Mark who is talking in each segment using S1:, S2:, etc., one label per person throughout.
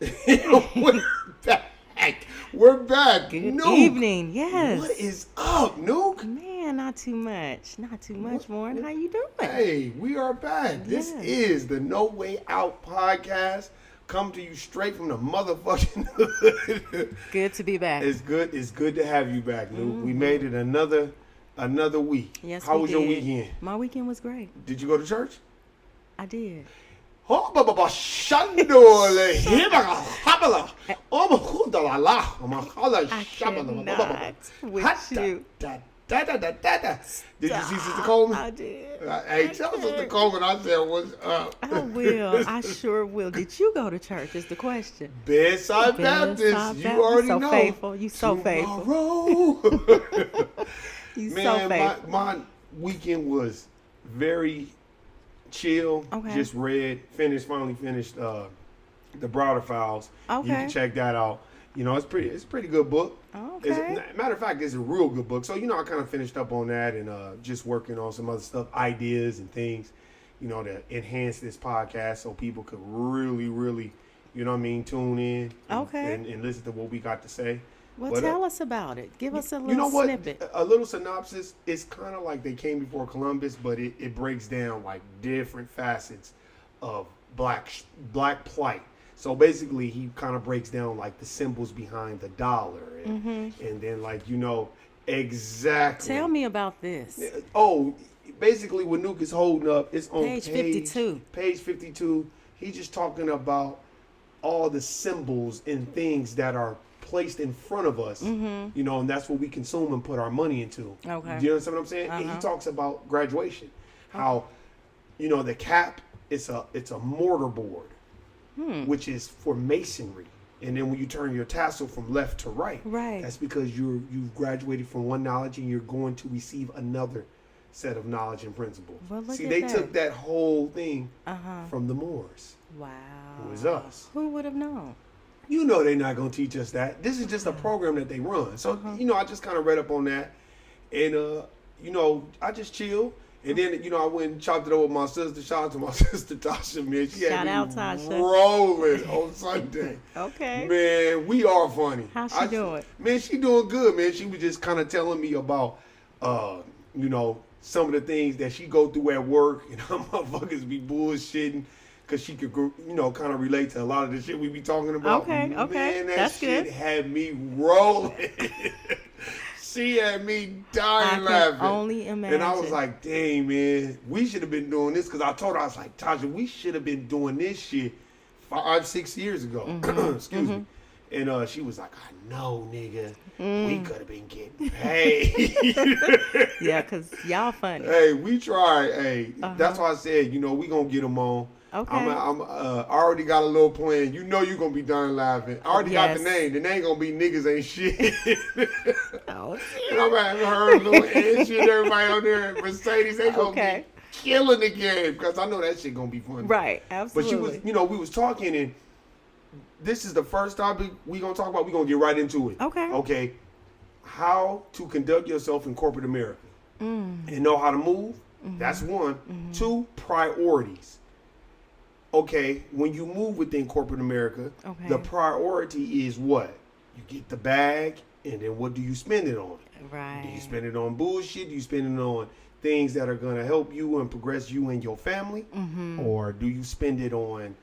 S1: We're back. We're back.
S2: Good
S1: Nuke,
S2: evening. Yes.
S1: what is up, Nuke?
S2: Man, not too much. Not too much, Warren. How you doing?
S1: Hey, we are back. This
S2: Yes.
S1: is the No Way Out podcast. Come to you straight from the motherfucking hood.
S2: Good to be back.
S1: It's good. It's good to have you back, Nuke. We made it another week.
S2: Yes,
S1: How
S2: we
S1: was your
S2: did.
S1: weekend?
S2: My weekend was great.
S1: Did you go to church?
S2: I did.
S1: Oh, Baba Shandole, Hibaga, Habala, Omahudala, Omahala
S2: I
S1: Shabala,
S2: cannot with you.
S1: Did you see Sister Coleman?
S2: I did.
S1: Hey, tell Sister Coleman I said what's up.
S2: I will. I sure will. Did you go to church is the question.
S1: Bedside Baptist,
S2: Bedside
S1: you
S2: Baptist.
S1: already
S2: So
S1: know.
S2: faithful. You so faithful.
S1: Tomorrow.
S2: You so
S1: Man,
S2: faithful.
S1: my weekend was very chill.
S2: Okay.
S1: Just finally finished the Browder Files. You
S2: Okay.
S1: can check that out. You know, it's a pretty good book.
S2: Okay.
S1: Matter of fact, it's a real good book. So, you know, I kind of finished up on that and just working on some other stuff, ideas and things, you know, to enhance this podcast so people could really, really, you know what I mean, tune in
S2: Okay.
S1: and listen to what we got to say.
S2: Well,
S1: But,
S2: tell us about it. Give us a little
S1: you know what?
S2: snippet.
S1: A little synopsis. It's kind of like they came before Columbus, but it breaks down like different facets of black plight. So basically, he kind of breaks down like the symbols behind the dollar, and then like exactly.
S2: Tell me about this.
S1: Oh, basically, what Nuke is holding up, it's on
S2: Page 52.
S1: Page 52. He's just talking about all the symbols and things that are placed in front of us, you know, and that's what we consume and put our money into.
S2: Okay.
S1: Do you understand what I'm saying? And he talks about graduation, how, you know, the cap, it's a mortar board, which is for masonry. And then when you turn your tassel from left to right,
S2: Right.
S1: that's because you've graduated from one knowledge and you're going to receive another set of knowledge and principles.
S2: Well, look
S1: See,
S2: at
S1: they
S2: that.
S1: took that whole thing
S2: Uh-huh.
S1: from the Moors,
S2: Wow.
S1: who is us.
S2: Who would have known?
S1: You know they're not going to teach us that. This is just a program that they run. So, you know, I just kind of read up on that. And, you know, I just chill. And then, you know, I went and chopped it over with my sister. Shout out to my sister, Tasha, man. She
S2: Shout
S1: had me
S2: out, Tasha.
S1: rolling on Sunday.
S2: Okay.
S1: Man, we are funny.
S2: How's she doing?
S1: Man, she doing good, man. She was just kind of telling me about, you know, some of the things that she go through at work. And how motherfuckers be bullshitting. Because she could, you know, kind of relate to a lot of the shit we be talking about.
S2: Okay.
S1: Man, that
S2: That's
S1: shit
S2: good.
S1: had me rolling. She had me dying
S2: I
S1: laughing.
S2: can only imagine.
S1: And I was like, dang, man, we should have been doing this. Because I told her, I was like, Tasha, we should have been doing this shit 5-6 years ago. Excuse me. And she was like, I know, nigga. We could have been getting paid.
S2: Yeah, because y'all funny.
S1: Hey, we try. Hey, that's why I said, you know, we going to get them on.
S2: Okay.
S1: I already got a little plan. You know you're going to be done laughing. I already got the name. The name going to be Niggas Ain't Shit.
S2: Oh,
S1: And I'm having her, little Ed shit, everybody on there. Mercedes, they going to
S2: Okay.
S1: be killing the game. Because I know that shit going to be funny.
S2: Right.
S1: But
S2: Absolutely.
S1: she was, you know, we was talking and this is the first topic we going to talk about. We going to get right into it.
S2: Okay.
S1: Okay. How to conduct yourself in corporate America. And know how to move. That's one. 2, priorities. Okay, when you move within corporate America,
S2: Okay.
S1: the priority is what? You get the bag, and then what do you spend it on?
S2: Right.
S1: Do you spend it on bullshit? Do you spend it on things that are going to help you and progress you and your family? Or do you spend it on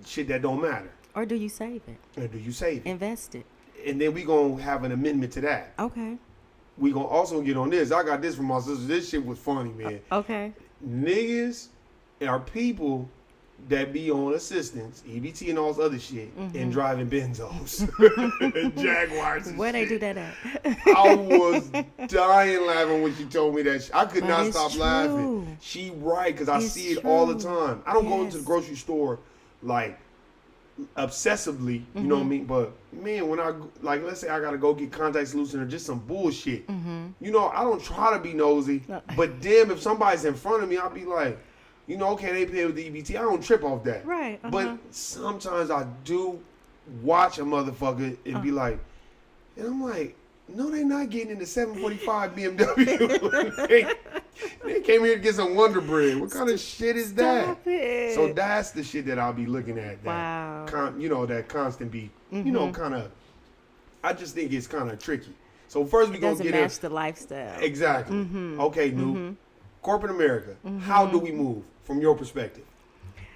S1: shit that don't matter?
S2: Or do you save it?
S1: Or do you save it?
S2: Invest it.
S1: And then we going to have an amendment to that.
S2: Okay.
S1: We going to also get on this. I got this from my sister. This shit was funny, man.
S2: Okay.
S1: Niggas are people that be on assistance, EBT and all this other shit, and driving Benzos, Jaguars. And
S2: Where they
S1: shit.
S2: do that at?
S1: I was dying laughing when she told me that. I could
S2: But
S1: not
S2: it's
S1: stop laughing.
S2: true.
S1: She right, because I
S2: It's
S1: see it all the
S2: true.
S1: time. I don't go into the
S2: Yes.
S1: grocery store like obsessively, you know what I mean? But man, when I like, let's say I gotta go get contact solution or just some bullshit, you know, I don't try to be nosy.
S2: No.
S1: But damn, if somebody's in front of me, I'll be like, you know, okay, they pay with the EBT. I don't trip off that.
S2: Right,
S1: But sometimes I do watch a motherfucker and be like, and I'm like, no, they're not getting in the 745 BMW. They came here to get some Wonder Bread. What kind of shit is that?
S2: Stop it.
S1: So that's the shit that I'll be looking at. That
S2: Wow.
S1: that constant be, kind of. I just think it's kind of tricky. So first we
S2: It
S1: gonna
S2: doesn't
S1: get
S2: match the lifestyle.
S1: exactly. Okay, new corporate America. How do we move from your perspective?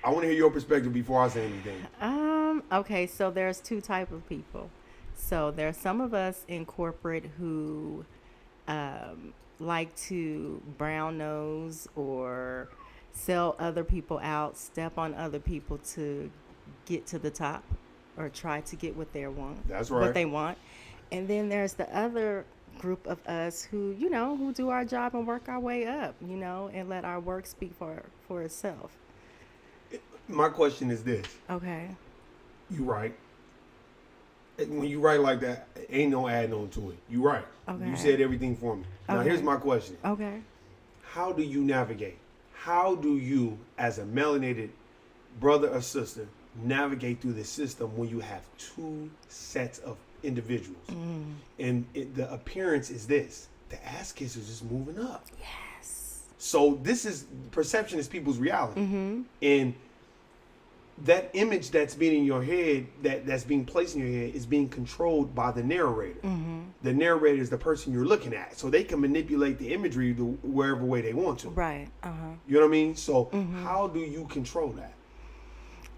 S1: I want to hear your perspective before I say anything.
S2: Okay, so there's two type of people. So there's some of us in corporate who like to brown nose or sell other people out, step on other people to get to the top or try to get what they want.
S1: That's
S2: What
S1: right.
S2: they want. And then there's the other group of us who, who do our job and work our way up, and let our work speak for itself.
S1: My question is this:
S2: Okay.
S1: you right? When you write like that, ain't no adding on to it. You right.
S2: Okay.
S1: You said everything for me. Now
S2: Okay.
S1: here's my question:
S2: Okay.
S1: how do you navigate? How do you, as a melanated brother or sister, navigate through the system when you have two sets of individuals? And the appearance is this: the ass kissers is moving up.
S2: Yes.
S1: So this is perception is people's reality, and that image that's being in your head, that's being placed in your head, is being controlled by the narrator. The narrator is the person you're looking at, so they can manipulate the imagery to wherever way they want to.
S2: Right.
S1: You know what I mean? So how do you control that?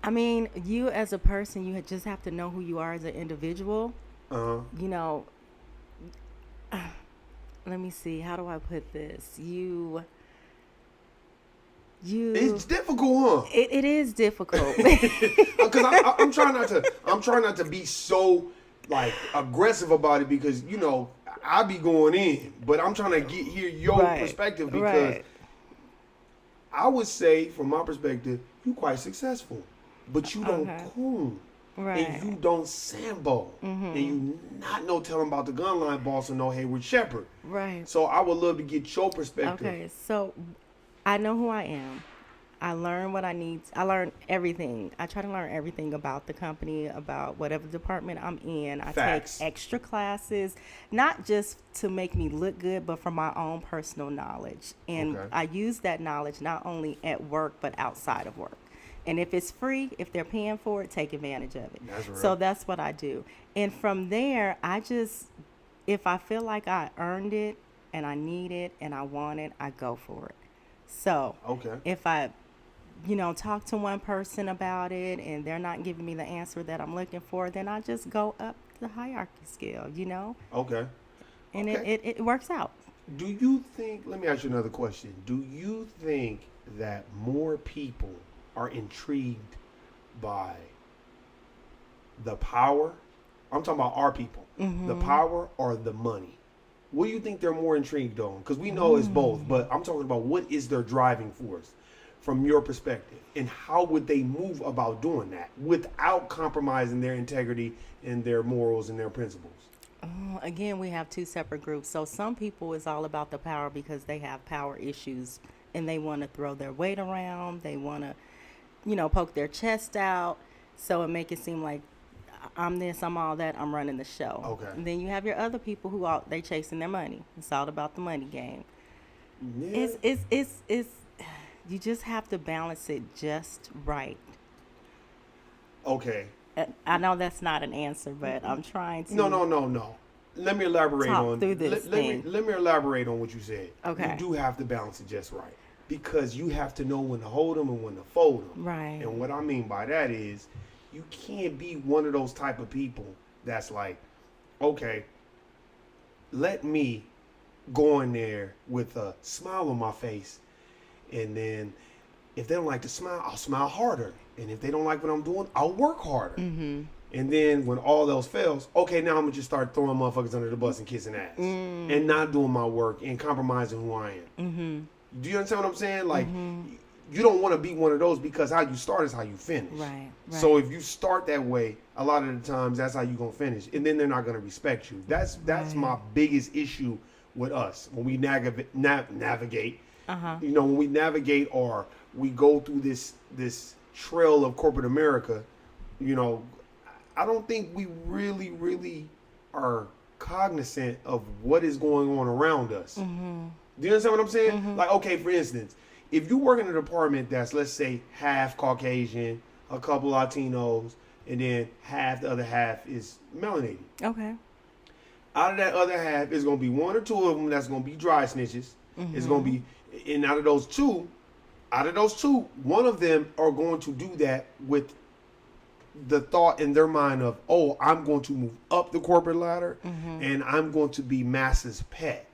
S2: I mean, you as a person, you just have to know who you are as an individual. You know, let me see. How do I put this?
S1: It's difficult, huh?
S2: It is difficult.
S1: Because I'm trying not to. I'm trying not to be so like aggressive about it because I be going in, but I'm trying to hear your
S2: Right,
S1: perspective because
S2: right.
S1: I would say, from my perspective, you quite successful, but you don't
S2: Okay.
S1: coon.
S2: Right.
S1: And you don't sambo. And you not know telling about the gun line boss or no Hayward Shepherd.
S2: Right.
S1: So I would love to get your perspective.
S2: Okay, so I know who I am. I learn what I need. I learn everything. I try to learn everything about the company, about whatever department I'm in. I
S1: Facts.
S2: take extra classes, not just to make me look good, but for my own personal knowledge. And
S1: Okay.
S2: I use that knowledge not only at work, but outside of work. And if it's free, if they're paying for it, take advantage of it.
S1: That's right.
S2: So that's what I do. And from there, if I feel like I earned it and I need it and I want it, I go for it. So
S1: Okay.
S2: if I, talk to one person about it and they're not giving me the answer that I'm looking for, then I just go up the hierarchy scale,
S1: Okay.
S2: and
S1: Okay.
S2: it works out.
S1: Do you think, let me ask you another question. Do you think that more people are intrigued by the power? I'm talking about our people. The power or the money? What do you think they're more intrigued on? Because we know it's both, but I'm talking about what is their driving force from your perspective, and how would they move about doing that without compromising their integrity and their morals and their principles?
S2: Again, we have two separate groups. So some people is all about the power because they have power issues and they want to throw their weight around. They want to, poke their chest out. So it make it seem like I'm this, I'm all that, I'm running the show.
S1: Okay.
S2: And then you have your other people who they chasing their money. It's all about the money game.
S1: Yeah.
S2: It's you just have to balance it just right.
S1: Okay.
S2: I know that's not an answer, but I'm trying to.
S1: No. Let me elaborate
S2: Talk
S1: on
S2: through this
S1: let me
S2: thing.
S1: let me elaborate on what you said.
S2: Okay.
S1: You do have to balance it just right because you have to know when to hold them and when to fold them.
S2: Right.
S1: And what I mean by that is, you can't be one of those type of people that's like, okay, let me go in there with a smile on my face, and then if they don't like to smile, I'll smile harder. And if they don't like what I'm doing, I'll work harder. And then when all else fails, okay, now I'm gonna just start throwing motherfuckers under the bus and kissing ass, and not doing my work and compromising who I am. Do you understand what I'm saying? Like, you don't want to be one of those because how you start is how you finish.
S2: Right.
S1: So if you start that way, a lot of the times that's how you're gonna finish, and then they're not gonna respect you. That's my biggest issue with us when we navigate. When we navigate or we go through this trail of corporate America, I don't think we really are cognizant of what is going on around us. Do you understand what I'm saying? Like, okay, for instance, if you work in a department that's, let's say, half Caucasian, a couple Latinos, and then the other half is melanated.
S2: Okay.
S1: Out of that other half, is going to be one or two of them that's going to be dry snitches. It's going to be, and out of those two, one of them are going to do that with the thought in their mind of, oh, I'm going to move up the corporate ladder, and I'm going to be masses pet.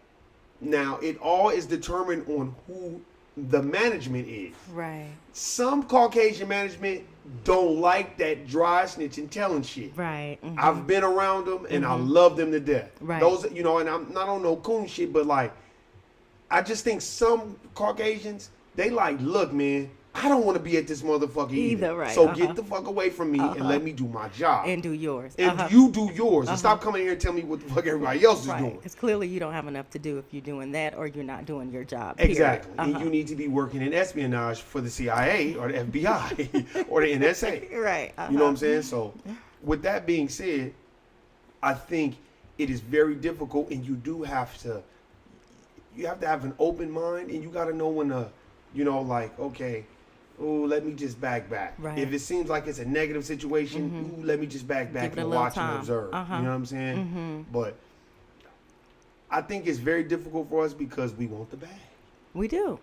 S1: Now, it all is determined on who the management is.
S2: Right.
S1: Some Caucasian management don't like that dry snitching telling shit.
S2: Right.
S1: I've been around them and I love them to death.
S2: Right.
S1: Those, and I'm not on no coon shit, but like, I just think some Caucasians, they like, look, man, I don't want to be at this motherfucker either.
S2: Right.
S1: So get the fuck away from me and let me do my job.
S2: And do yours.
S1: And you do yours. And stop coming here and tell me what the fuck everybody else is doing.
S2: Because clearly you don't have enough to do if you're doing that or you're not doing your job. Period.
S1: Exactly. And you need to be working in espionage for the CIA or the FBI or the NSA.
S2: Right.
S1: You know what I'm saying? So with that being said, I think it is very difficult, and you have to have an open mind, and you got to know when to, like, okay, oh, let me just back.
S2: Right.
S1: If it seems like it's a negative situation, ooh, let me just back and watch and observe. You know what I'm saying? But I think it's very difficult for us because we want the bag.
S2: We do.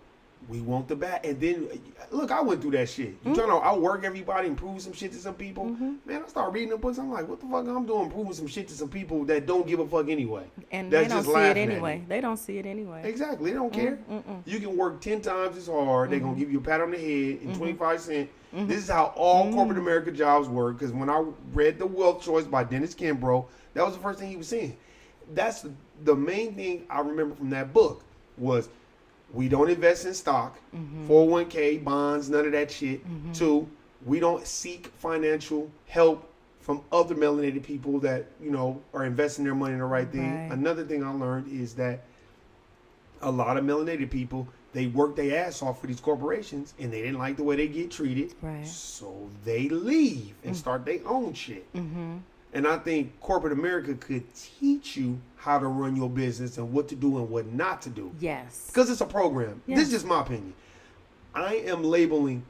S1: We want the bag. And then, look, I went through that shit. You trying to outwork everybody and prove some shit to some people? Man, I start reading the books. I'm like, what the fuck I'm doing proving some shit to some people that don't give a fuck anyway?
S2: And
S1: that's
S2: they don't
S1: just
S2: see it
S1: laughing
S2: anyway. They don't see it anyway.
S1: Exactly. They don't care. You can work 10 times as hard. They're going to give you a pat on the head and 25 cents. This is how all corporate America jobs work. Because when I read The Wealth Choice by Dennis Kimbrough, that was the first thing he was saying. That's the main thing I remember from that book was, we don't invest in stock, 401k, bonds, none of that shit. 2, we don't seek financial help from other melanated people that, are investing their money in the right thing.
S2: Right.
S1: Another thing I learned is that a lot of melanated people, they work their ass off for these corporations and they didn't like the way they get treated.
S2: Right.
S1: So they leave and start their own shit. And I think corporate America could teach you how to run your business and what to do and what not to do.
S2: Yes.
S1: Because it's a program.
S2: Yes.
S1: This is just my opinion. I am labeling,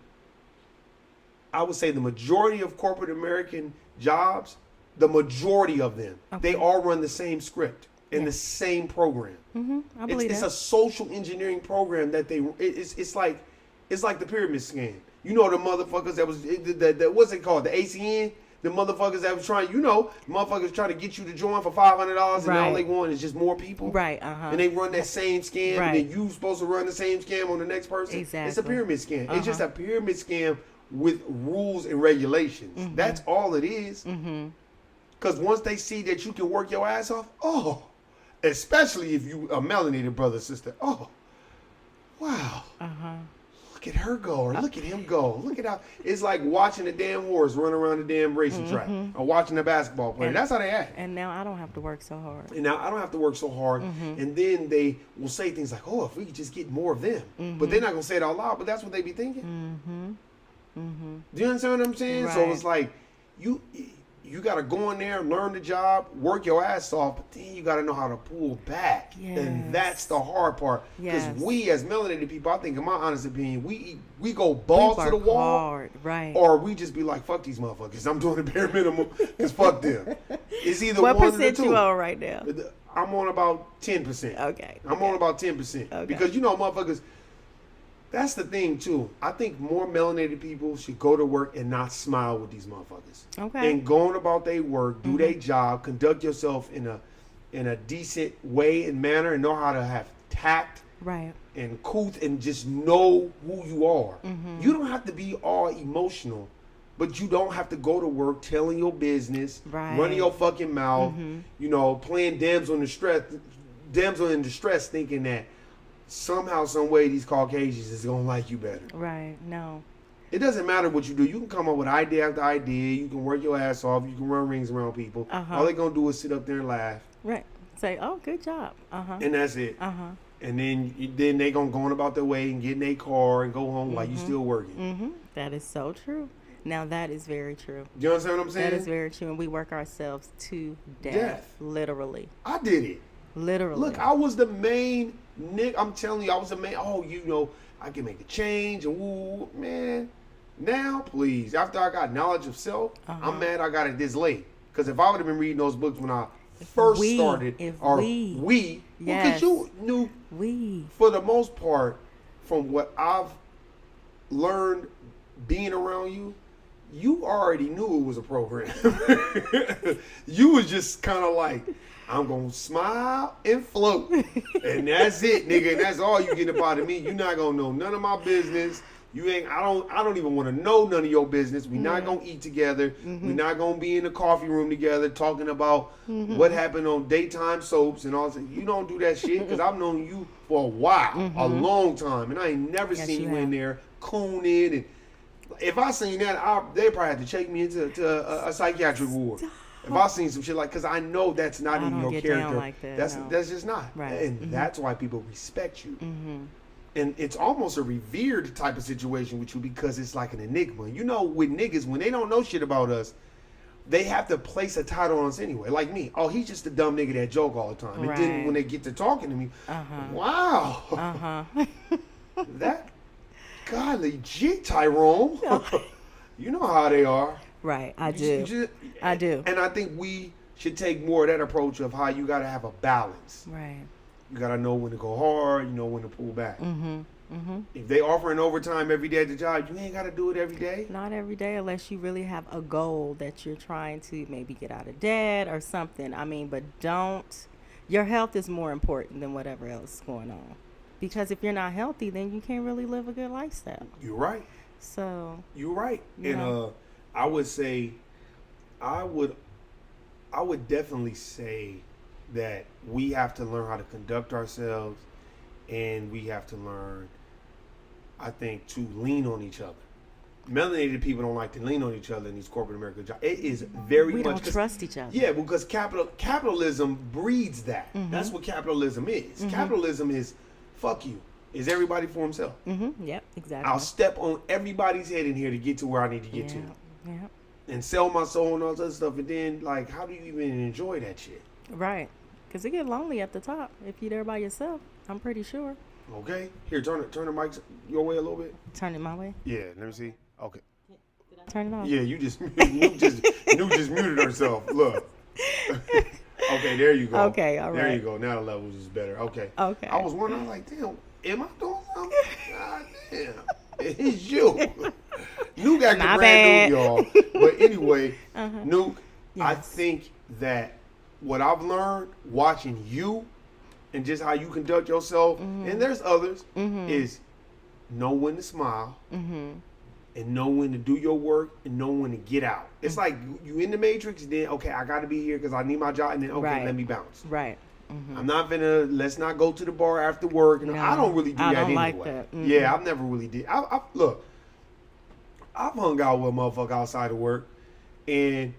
S1: I would say the majority of corporate American jobs, the majority of them, they all run the same script and the same program.
S2: I believe
S1: It's a social engineering program that it's like the pyramid scheme. You know the motherfuckers that what's it called? The ACN? The motherfuckers that was trying, motherfuckers trying to get you to join for $500 and all they want is just more people.
S2: Right,
S1: And they run that same scam, and then you supposed to run the same scam on the next person.
S2: Exactly.
S1: It's a pyramid scam. It's just a pyramid scam with rules and regulations. That's all it is. Because once they see that you can work your ass off, especially if you a melanated brother or sister, wow. Look at her go, or look at him go. Look at how it's like watching a damn horse run around the damn racing track, or watching a basketball player. That's how they act.
S2: And now I don't have to work so hard.
S1: And then they will say things like, "Oh, if we could just get more of them," but they're not gonna say it out loud. But that's what they be thinking. Do you understand what I'm saying?
S2: Right.
S1: So it's like you got to go in there, learn the job, work your ass off, but then you got to know how to pull back.
S2: Yes.
S1: And that's the hard part. Because we as melanated people, I think in my honest opinion, we go balls to the wall.
S2: Hard. Right.
S1: Or we just be like, fuck these motherfuckers. I'm doing the bare minimum because fuck them. It's either
S2: what
S1: one or the
S2: percent
S1: two.
S2: you on right now?
S1: I'm on about 10%.
S2: Okay.
S1: I'm on about 10%.
S2: Okay.
S1: Because motherfuckers, that's the thing too. I think more melanated people should go to work and not smile with these motherfuckers.
S2: Okay.
S1: And going about their work, do their job, conduct yourself in a decent way and manner, and know how to have tact,
S2: right,
S1: and couth, and just know who you are. You don't have to be all emotional, but you don't have to go to work telling your business, running your fucking mouth, playing damsel in distress, thinking that somehow, some way, these Caucasians is gonna like you better.
S2: Right. No.
S1: It doesn't matter what you do. You can come up with idea after idea. You can work your ass off. You can run rings around people. All they're gonna do is sit up there and laugh.
S2: Right. Say, oh, good job.
S1: And that's it. And then they gonna go on about their way and get in their car and go home while you still working.
S2: That is so true. Now that is very true.
S1: Do you understand what I'm saying?
S2: That is very true, and we work ourselves to death. Literally.
S1: I did it.
S2: Literally.
S1: Look, I was the main Nick. I'm telling you, I was the main. Oh, I can make a change. And ooh, man. Now, please, after I got knowledge of self, I'm mad I got it this late. Because if I would have been reading those books when I first started, because you knew, for the most part, from what I've learned being around you, you already knew it was a program. You was just kind of like, I'm going to smile and float. And that's it, nigga. And that's all you get about me. You're not going to know none of my business. I don't even want to know none of your business. We're not going to eat together. We're not going to be in the coffee room together talking about what happened on daytime soaps and all that. You don't do that shit because I've known you for a while, a long time. And I ain't never seen you in there cooning. And if I seen that, they probably have to check me into a psychiatric ward. If I seen some shit because I know that's not in your character.
S2: Like that,
S1: that's just not.
S2: Right.
S1: And that's why people respect you. And it's almost a revered type of situation with you because it's like an enigma. You know, with niggas, when they don't know shit about us, they have to place a title on us anyway. Like me. Oh, he's just a dumb nigga that joke all the time. And then when they get to talking to me, wow. That guy legit, Tyrone. You know how they are.
S2: Right, I do. I do.
S1: And I think we should take more of that approach of how you got to have a balance.
S2: Right.
S1: You got to know when to go hard, you know when to pull back. If they offering overtime every day at the job, you ain't got to do it every day.
S2: Not every day unless you really have a goal that you're trying to maybe get out of debt or something. I mean, but your health is more important than whatever else is going on. Because if you're not healthy, then you can't really live a good lifestyle.
S1: You're right.
S2: So.
S1: You're right. And I would say, I would definitely say that we have to learn how to conduct ourselves, and we have to learn, I think, to lean on each other. Melanated people don't like to lean on each other in these corporate American jobs. It is very much.
S2: We don't trust each other.
S1: Yeah, because capitalism breeds that. That's what capitalism is. Capitalism is, fuck you. Is everybody for himself.
S2: Yep, exactly.
S1: I'll step on everybody's head in here to get to where I need to get to.
S2: Yeah.
S1: And sell my soul and all that other stuff. And then, like, how do you even enjoy that shit?
S2: Right. Because it get lonely at the top if you're there by yourself. I'm pretty sure.
S1: Okay. Here, turn the mic your way a little bit.
S2: Turn it my way?
S1: Yeah, let me see. Okay.
S2: Did I turn it off?
S1: Yeah, you just Nuke just muted herself. Look. Okay, there you go.
S2: Okay, all right.
S1: There you go. Now the levels is better. Okay.
S2: Okay.
S1: I was wondering, I was like, damn, am I doing something? God damn. It's you. Nuke acting brand new, y'all. But anyway, Nuke,
S2: yes.
S1: I think that what I've learned watching you and just how you conduct yourself, and there's others, is know when to smile and know when to do your work and know when to get out. It's like you in the matrix, then, okay, I got to be here because I need my job, and then, okay, let me bounce.
S2: Right.
S1: I'm not let's not go to the bar after work. And no, I don't really do that anyway.
S2: Like that.
S1: Yeah, I've never really did. Look, I've hung out with a motherfucker outside of work, and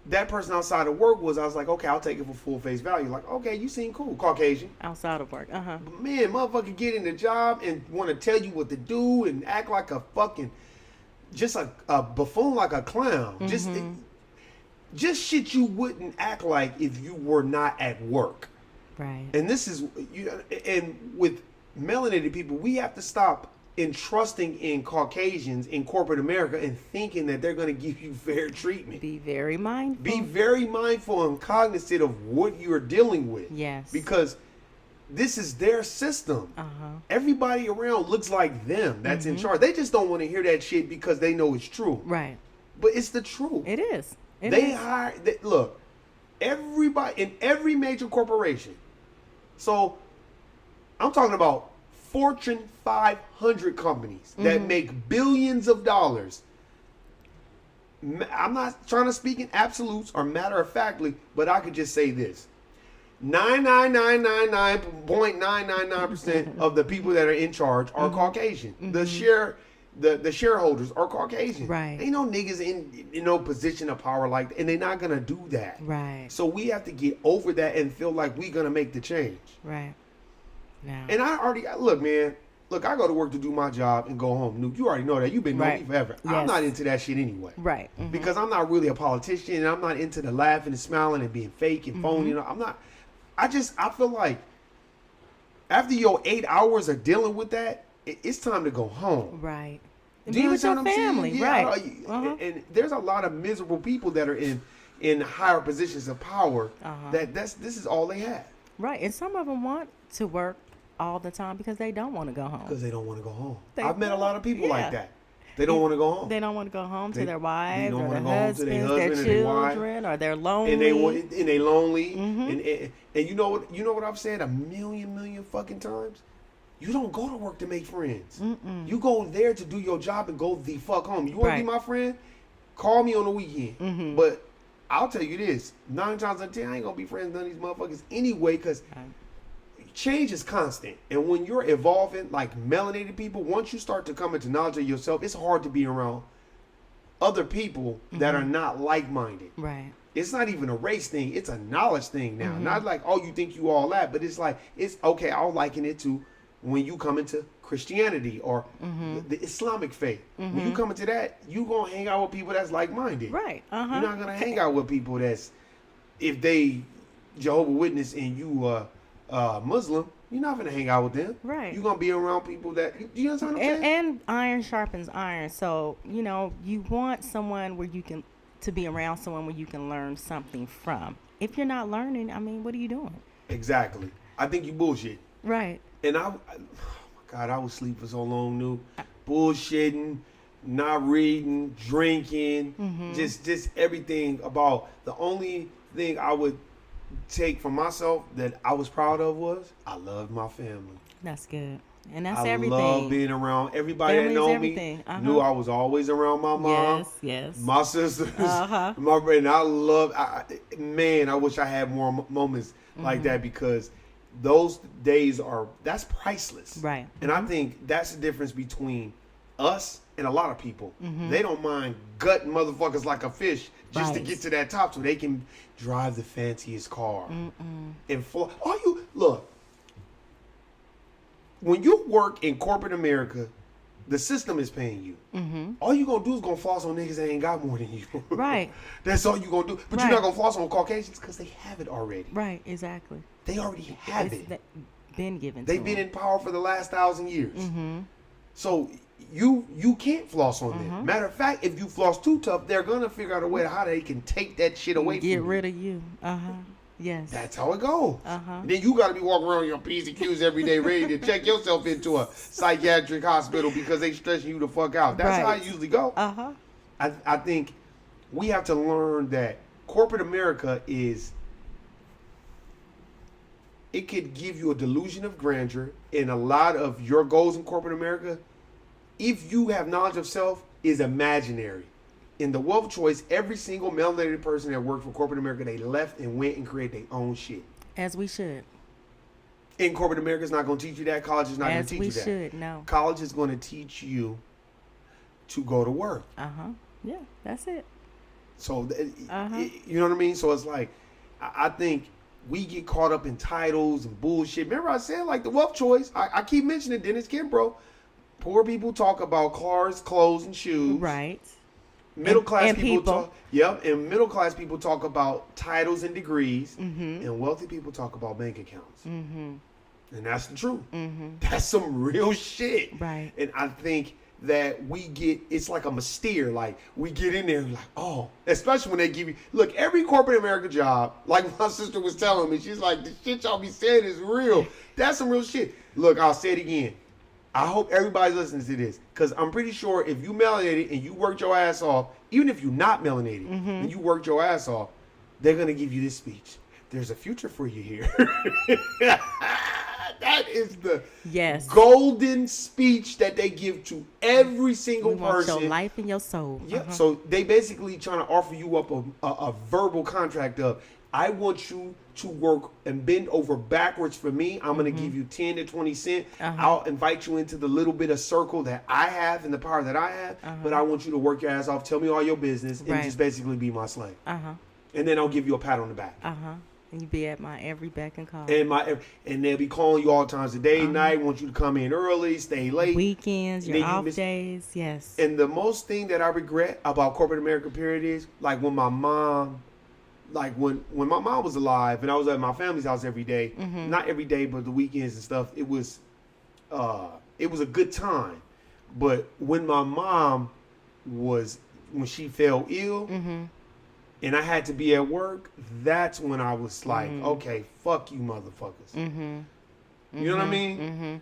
S1: that person outside of work I was like, okay, I'll take it for full face value. Like, okay, you seem cool, Caucasian.
S2: Outside of work,
S1: But man, motherfucker get in the job and want to tell you what to do and act like a fucking, just a buffoon, like a clown. Just shit you wouldn't act like if you were not at work.
S2: Right.
S1: And this is, and with melanated people, we have to stop entrusting in Caucasians in corporate America and thinking that they're going to give you fair treatment.
S2: Be very mindful.
S1: Be very mindful and cognizant of what you're dealing with.
S2: Yes.
S1: Because this is their system. Everybody around looks like them that's in charge. They just don't want to hear that shit because they know it's true.
S2: Right.
S1: But it's the truth.
S2: It is.
S1: Look, everybody in every major corporation. So I'm talking about Fortune 500 companies that make billions of dollars. I'm not trying to speak in absolutes or matter of factly, but I could just say this. 99.999% of the people that are in charge are Caucasian. The shareholders are Caucasian.
S2: Right.
S1: Ain't no niggas in no position of power like that, and they're not gonna do that.
S2: Right.
S1: So we have to get over that and feel like we're gonna make the change.
S2: Right. Yeah.
S1: And look, man. Look, I go to work to do my job and go home. Nuke, you already know that. You've been knowing me forever.
S2: Yes.
S1: I'm not into that shit anyway.
S2: Right.
S1: Because I'm not really a politician, and I'm not into the laughing and smiling and being fake and phony. I'm not. I feel like after your 8 hours of dealing with that, it's time to go home.
S2: Right.
S1: Do
S2: Be
S1: you
S2: with
S1: understand
S2: your
S1: what I'm
S2: family,
S1: saying? Yeah,
S2: right.
S1: and there's a lot of miserable people that are in higher positions of power this is all they have.
S2: Right. And some of them want to work all the time because they don't want to go home.
S1: Because they don't want to go home.
S2: They
S1: I've met a lot of people
S2: yeah.
S1: like that. They don't want to go home.
S2: They don't want to go home to their
S1: They
S2: wives
S1: don't
S2: or
S1: wanna
S2: their
S1: go home to their
S2: husbands,
S1: husband
S2: their
S1: and their wife.
S2: children, or they're lonely.
S1: And they lonely. And you know what I've said a million fucking times? You don't go to work to make friends. You go there to do your job and go the fuck home. You want to be my friend? Call me on the weekend. But I'll tell you this: 9 times out of 10, I ain't gonna be friends with none of these motherfuckers anyway, because change is constant. And when you're evolving, like melanated people, once you start to come into knowledge of yourself, it's hard to be around other people that are not like-minded.
S2: Right.
S1: It's not even a race thing; it's a knowledge thing now. Not like, oh, you think you all that, but it's like, it's okay. I'll liken it to when you come into Christianity or the Islamic faith. When you come into that, you gonna hang out with people that's like-minded.
S2: Right.
S1: You're not gonna hang out with people that's, if they Jehovah's Witness and you Muslim, you're not gonna hang out with them.
S2: Right.
S1: You're gonna be around people that, do you understand what I'm saying?
S2: And iron sharpens iron. So, you want someone where you can, to be around someone where you can learn something from. If you're not learning, I mean, what are you doing?
S1: Exactly. I think you bullshit.
S2: Right.
S1: And oh my God, I was asleep for so long, new bullshitting, not reading, drinking, just everything about. The only thing I would take from myself that I was proud of was I loved my family.
S2: That's good. And that's
S1: I
S2: everything.
S1: love being around everybody
S2: Family
S1: that
S2: is
S1: know
S2: everything.
S1: me. Knew I was always around my mom.
S2: Yes.
S1: My sisters, my brother. I wish I had more moments like that, because those days that's priceless.
S2: Right.
S1: And I think that's the difference between us and a lot of people. They don't mind gutting motherfuckers like a fish just to get to that top so they can drive the fanciest car. And look, when you work in corporate America, the system is paying you. All you gonna do is gonna floss on niggas that ain't got more than you.
S2: Right.
S1: That's all you gonna do. But you're not gonna floss on Caucasians because they have it already.
S2: Right, exactly.
S1: They already have it.
S2: Been given.
S1: They've been in power for the last 1,000 years. So you can't floss on them. Matter of fact, if you floss too tough, they're gonna figure out a way to how they can take that shit away from you.
S2: Get rid of you. Yes.
S1: That's how it goes. And then you got to be walking around with your P's and Q's every day, ready to check yourself into a psychiatric hospital because they stressing you the fuck out. That's how it usually go. I think we have to learn that corporate America it could give you a delusion of grandeur, and a lot of your goals in corporate America, if you have knowledge of self, is imaginary. In the Wealth Choice, every single melanated person that worked for corporate America, they left and went and created their own shit.
S2: As we should.
S1: And corporate America is not going to teach you that. College is not going to teach you that.
S2: As we should, no.
S1: College is going to teach you to go to work.
S2: Yeah, that's it.
S1: So, you know what I mean? So it's like, I think we get caught up in titles and bullshit. Remember I said, like, the Wealth Choice, I keep mentioning Dennis Kimbrough. Poor people talk about cars, clothes, and shoes.
S2: Right.
S1: Middle class people talk. Yep, and middle class people talk about titles and degrees, and wealthy people talk about bank accounts. And that's the truth. That's some real shit.
S2: Right.
S1: And I think that it's like a mystere. Like, we get in there and like, oh, especially when they give you, look, every corporate America job, like my sister was telling me, she's like, the shit y'all be saying is real. That's some real shit. Look, I'll say it again. I hope everybody's listening to this, because I'm pretty sure if you melanated and you worked your ass off, even if you're not melanated and you worked your ass off, they're going to give you this speech. There's a future for you here. That is the golden speech that they give to every single person.
S2: Want your life and your soul.
S1: Yeah. So they basically trying to offer you up a verbal contract of, I want you to work and bend over backwards for me. I'm going to give you 10 to 20 cents. I'll invite you into the little bit of circle that I have and the power that I have. But I want you to work your ass off, tell me all your business, and just basically be my slave. And then I'll give you a pat on the back.
S2: And you be at my every beck and call.
S1: And they'll be calling you all times of day, night, want you to come in early, stay late.
S2: Weekends, your off days, yes.
S1: And the most thing that I regret about corporate America period is, like, when my mom like when my mom was alive and I was at my family's house every day, not every day, but the weekends and stuff, it was a good time. But when my mom when she fell ill and I had to be at work, that's when I was like, okay, fuck you motherfuckers. You know what I mean?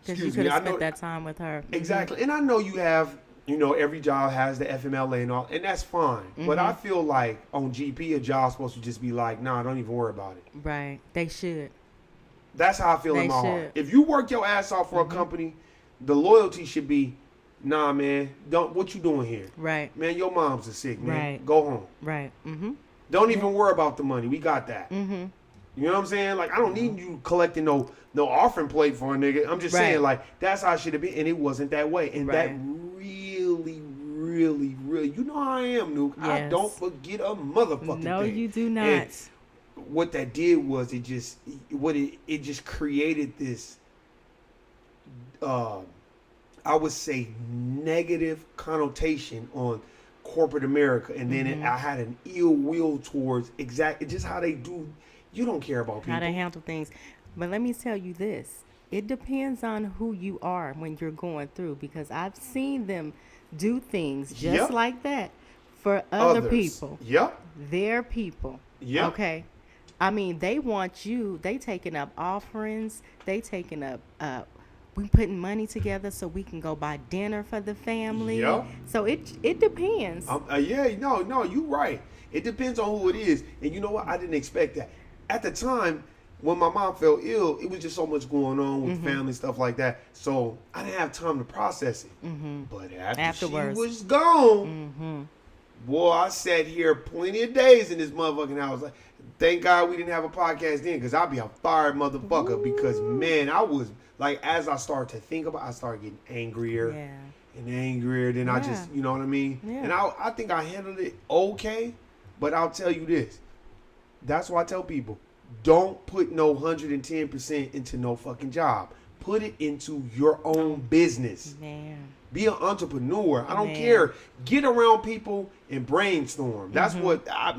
S2: Because you could have spent that time with her.
S1: Exactly. And I know you have, every job has the FMLA and all, and that's fine. But I feel like on GP, a job's supposed to just be like, nah, don't even worry about it.
S2: Right. They should.
S1: That's how I feel in my heart. If you work your ass off for a company, the loyalty should be, nah, man, what you doing here? Right. Man, your mom's is sick, man. Right. Go home. Right. Don't even worry about the money. We got that. You know what I'm saying? Like, I don't need you collecting no offering plate for a nigga. I'm just saying, like, that's how it should have been, and it wasn't that way. And that really, really, really, you know how I am, Nuke. Yes. I don't forget a motherfucking
S2: No,
S1: thing.
S2: you do not.
S1: And what that did was it just created this, I would say, negative connotation on corporate America, and then I had an ill will towards exactly just how they do. You don't care about people.
S2: How they handle things. But let me tell you this. It depends on who you are when you're going through, because I've seen them do things just like that for other people.
S1: Yep.
S2: Their people.
S1: Yep.
S2: Okay. I mean, they want you. They taking up offerings. They taking up, we putting money together so we can go buy dinner for the family.
S1: Yep.
S2: So it depends.
S1: No, you're right. It depends on who it is. And you know what? I didn't expect that. At the time, when my mom fell ill, it was just so much going on with family, stuff like that. So I didn't have time to process it. But afterwards, she was gone, boy, I sat here plenty of days in this motherfucking house. Like, thank God we didn't have a podcast then, because I'd be a fired motherfucker. Ooh. Because, man, I was, like, as I started to think about it, I started getting angrier and angrier. Then I just, you know what I mean? Yeah. And I think I handled it okay, but I'll tell you this. That's why I tell people, don't put no 110% into no fucking job. Put it into your own business. Man. Be an entrepreneur. I don't care. Get around people and brainstorm. That's what I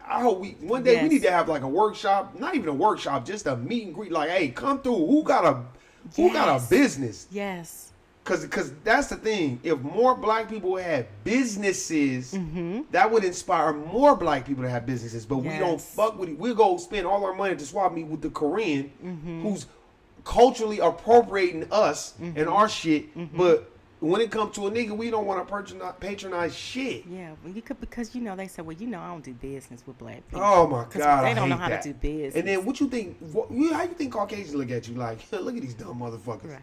S1: hope one day we need to have like a workshop, not even a workshop, just a meet and greet. Like, hey, come through. Who got a business? Yes. Cause that's the thing. If more black people had businesses, that would inspire more black people to have businesses. But we don't fuck with it. We go spend all our money to swap meet with the Korean, who's culturally appropriating us and our shit. But when it comes to a nigga, we don't want to patronize shit.
S2: Yeah, well, you could, because they say, well, I don't do business with black people.
S1: Oh my God,
S2: they don't know how to do business.
S1: And then what you think? How you think Caucasians look at you like? Look at these dumb motherfuckers. Right.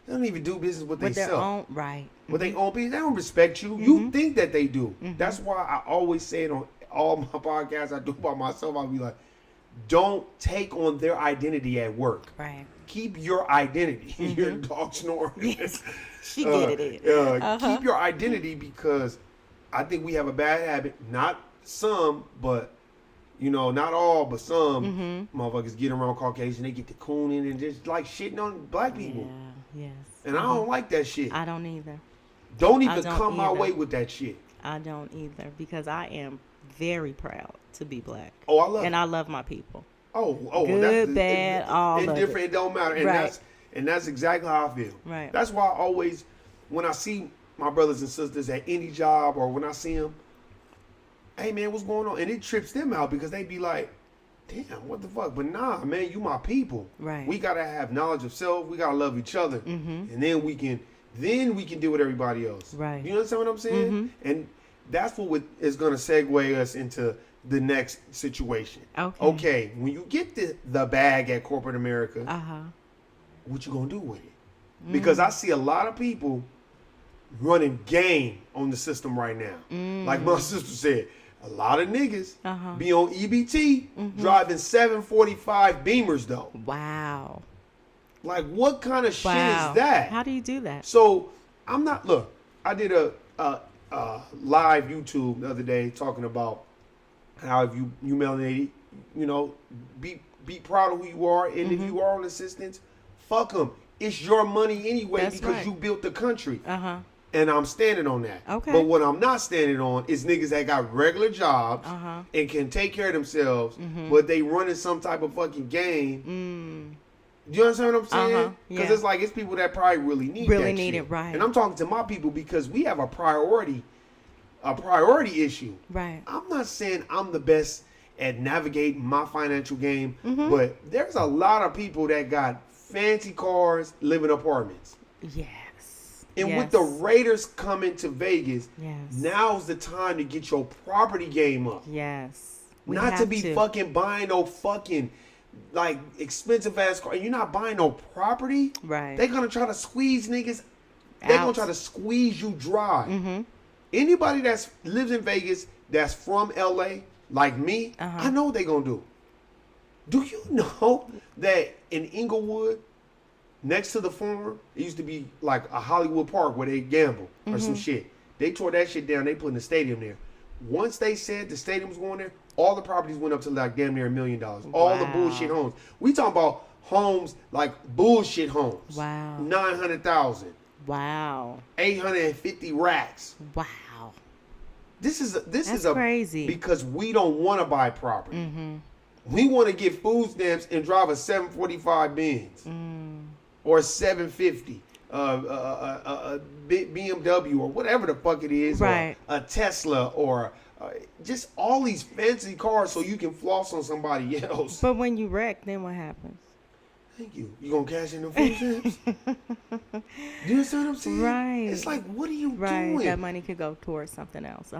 S1: They don't even do business with themselves. With their own people. They don't respect you. You think that they do. That's why I always say it on all my podcasts I do by myself. I'll be like, don't take on their identity at work. Right. Keep your identity. Your dog snoring.
S2: Yes. She did it.
S1: Keep your identity, because I think we have a bad habit. Not some, but not all, but some motherfuckers get around Caucasian. They get the cooning and just like shitting on black people. Yeah. Yes. And I don't like that shit.
S2: I don't either.
S1: Don't even come my way with that shit.
S2: I don't either, because I am very proud to be black.
S1: Oh, I love it.
S2: And I love my people.
S1: Oh,
S2: good, bad, all of
S1: indifferent, it don't matter. And that's exactly how I feel.
S2: Right.
S1: That's why I always, when I see my brothers and sisters at any job, or when I see them, hey man, what's going on? And it trips them out, because they be like, damn, what the fuck? But nah, man, you my people. Right. We gotta have knowledge of self. We gotta love each other, and then we can deal with everybody else. Right. You understand what I'm saying? And that's what is gonna segue us into the next situation. Okay. When you get the bag at corporate America, what you gonna do with it? Because I see a lot of people running game on the system right now. Like my sister said, a lot of niggas be on EBT driving 745 Beamers though.
S2: Wow.
S1: Like, what kind of shit is that?
S2: How do you do that?
S1: So I did a live YouTube the other day talking about how if you melanated, be proud of who you are, and if you are on assistance, fuck them. It's your money anyway. That's because you built the country. And I'm standing on that.
S2: Okay.
S1: But what I'm not standing on is niggas that got regular jobs
S2: Uh-huh.
S1: and can take care of themselves,
S2: Mm-hmm.
S1: but they running some type of fucking game. Do you understand what I'm saying? Because
S2: Yeah.
S1: it's like it's people that probably really need
S2: Really
S1: that
S2: need
S1: shit.
S2: it, right.
S1: And I'm talking to my people because we have a priority issue.
S2: Right.
S1: I'm not saying I'm the best at navigating my financial game,
S2: Mm-hmm.
S1: but there's a lot of people that got fancy cars, live in apartments.
S2: Yes.
S1: And
S2: yes.
S1: with the Raiders coming to Vegas,
S2: Yes.
S1: now's the time to get your property game up.
S2: Yes. We
S1: Not to
S2: have
S1: be fucking buying no fucking like expensive ass car. You're not buying no property.
S2: Right.
S1: They're gonna try to squeeze niggas. They're gonna
S2: Out.
S1: try to squeeze you dry.
S2: Mm-hmm.
S1: Anybody that lives in Vegas that's from LA, like me, I know what they gonna do. Do you know that in Inglewood, next to the farm, it used to be like a Hollywood Park where they gamble or some shit. They tore that shit down. They put in a stadium there. Once they said the stadium was going there, all the properties went up to like damn near $1 million. All the
S2: Wow.
S1: bullshit homes. We talking about homes like bullshit homes.
S2: Wow.
S1: 900,000,
S2: Wow.
S1: 850 racks.
S2: Wow.
S1: This is
S2: That's
S1: a
S2: crazy.
S1: because we don't want to buy property.
S2: Mm-hmm.
S1: We want to get food stamps and drive a 745 Benz or 750 BMW or whatever the fuck it is,
S2: Right.
S1: or a Tesla or just all these fancy cars so you can floss on somebody else.
S2: But when you wreck, then what happens?
S1: Thank you. You gonna cash in the food stamps? You understand what I'm saying?
S2: Right.
S1: It's like, what are you
S2: Right.
S1: doing?
S2: That money could go towards something else.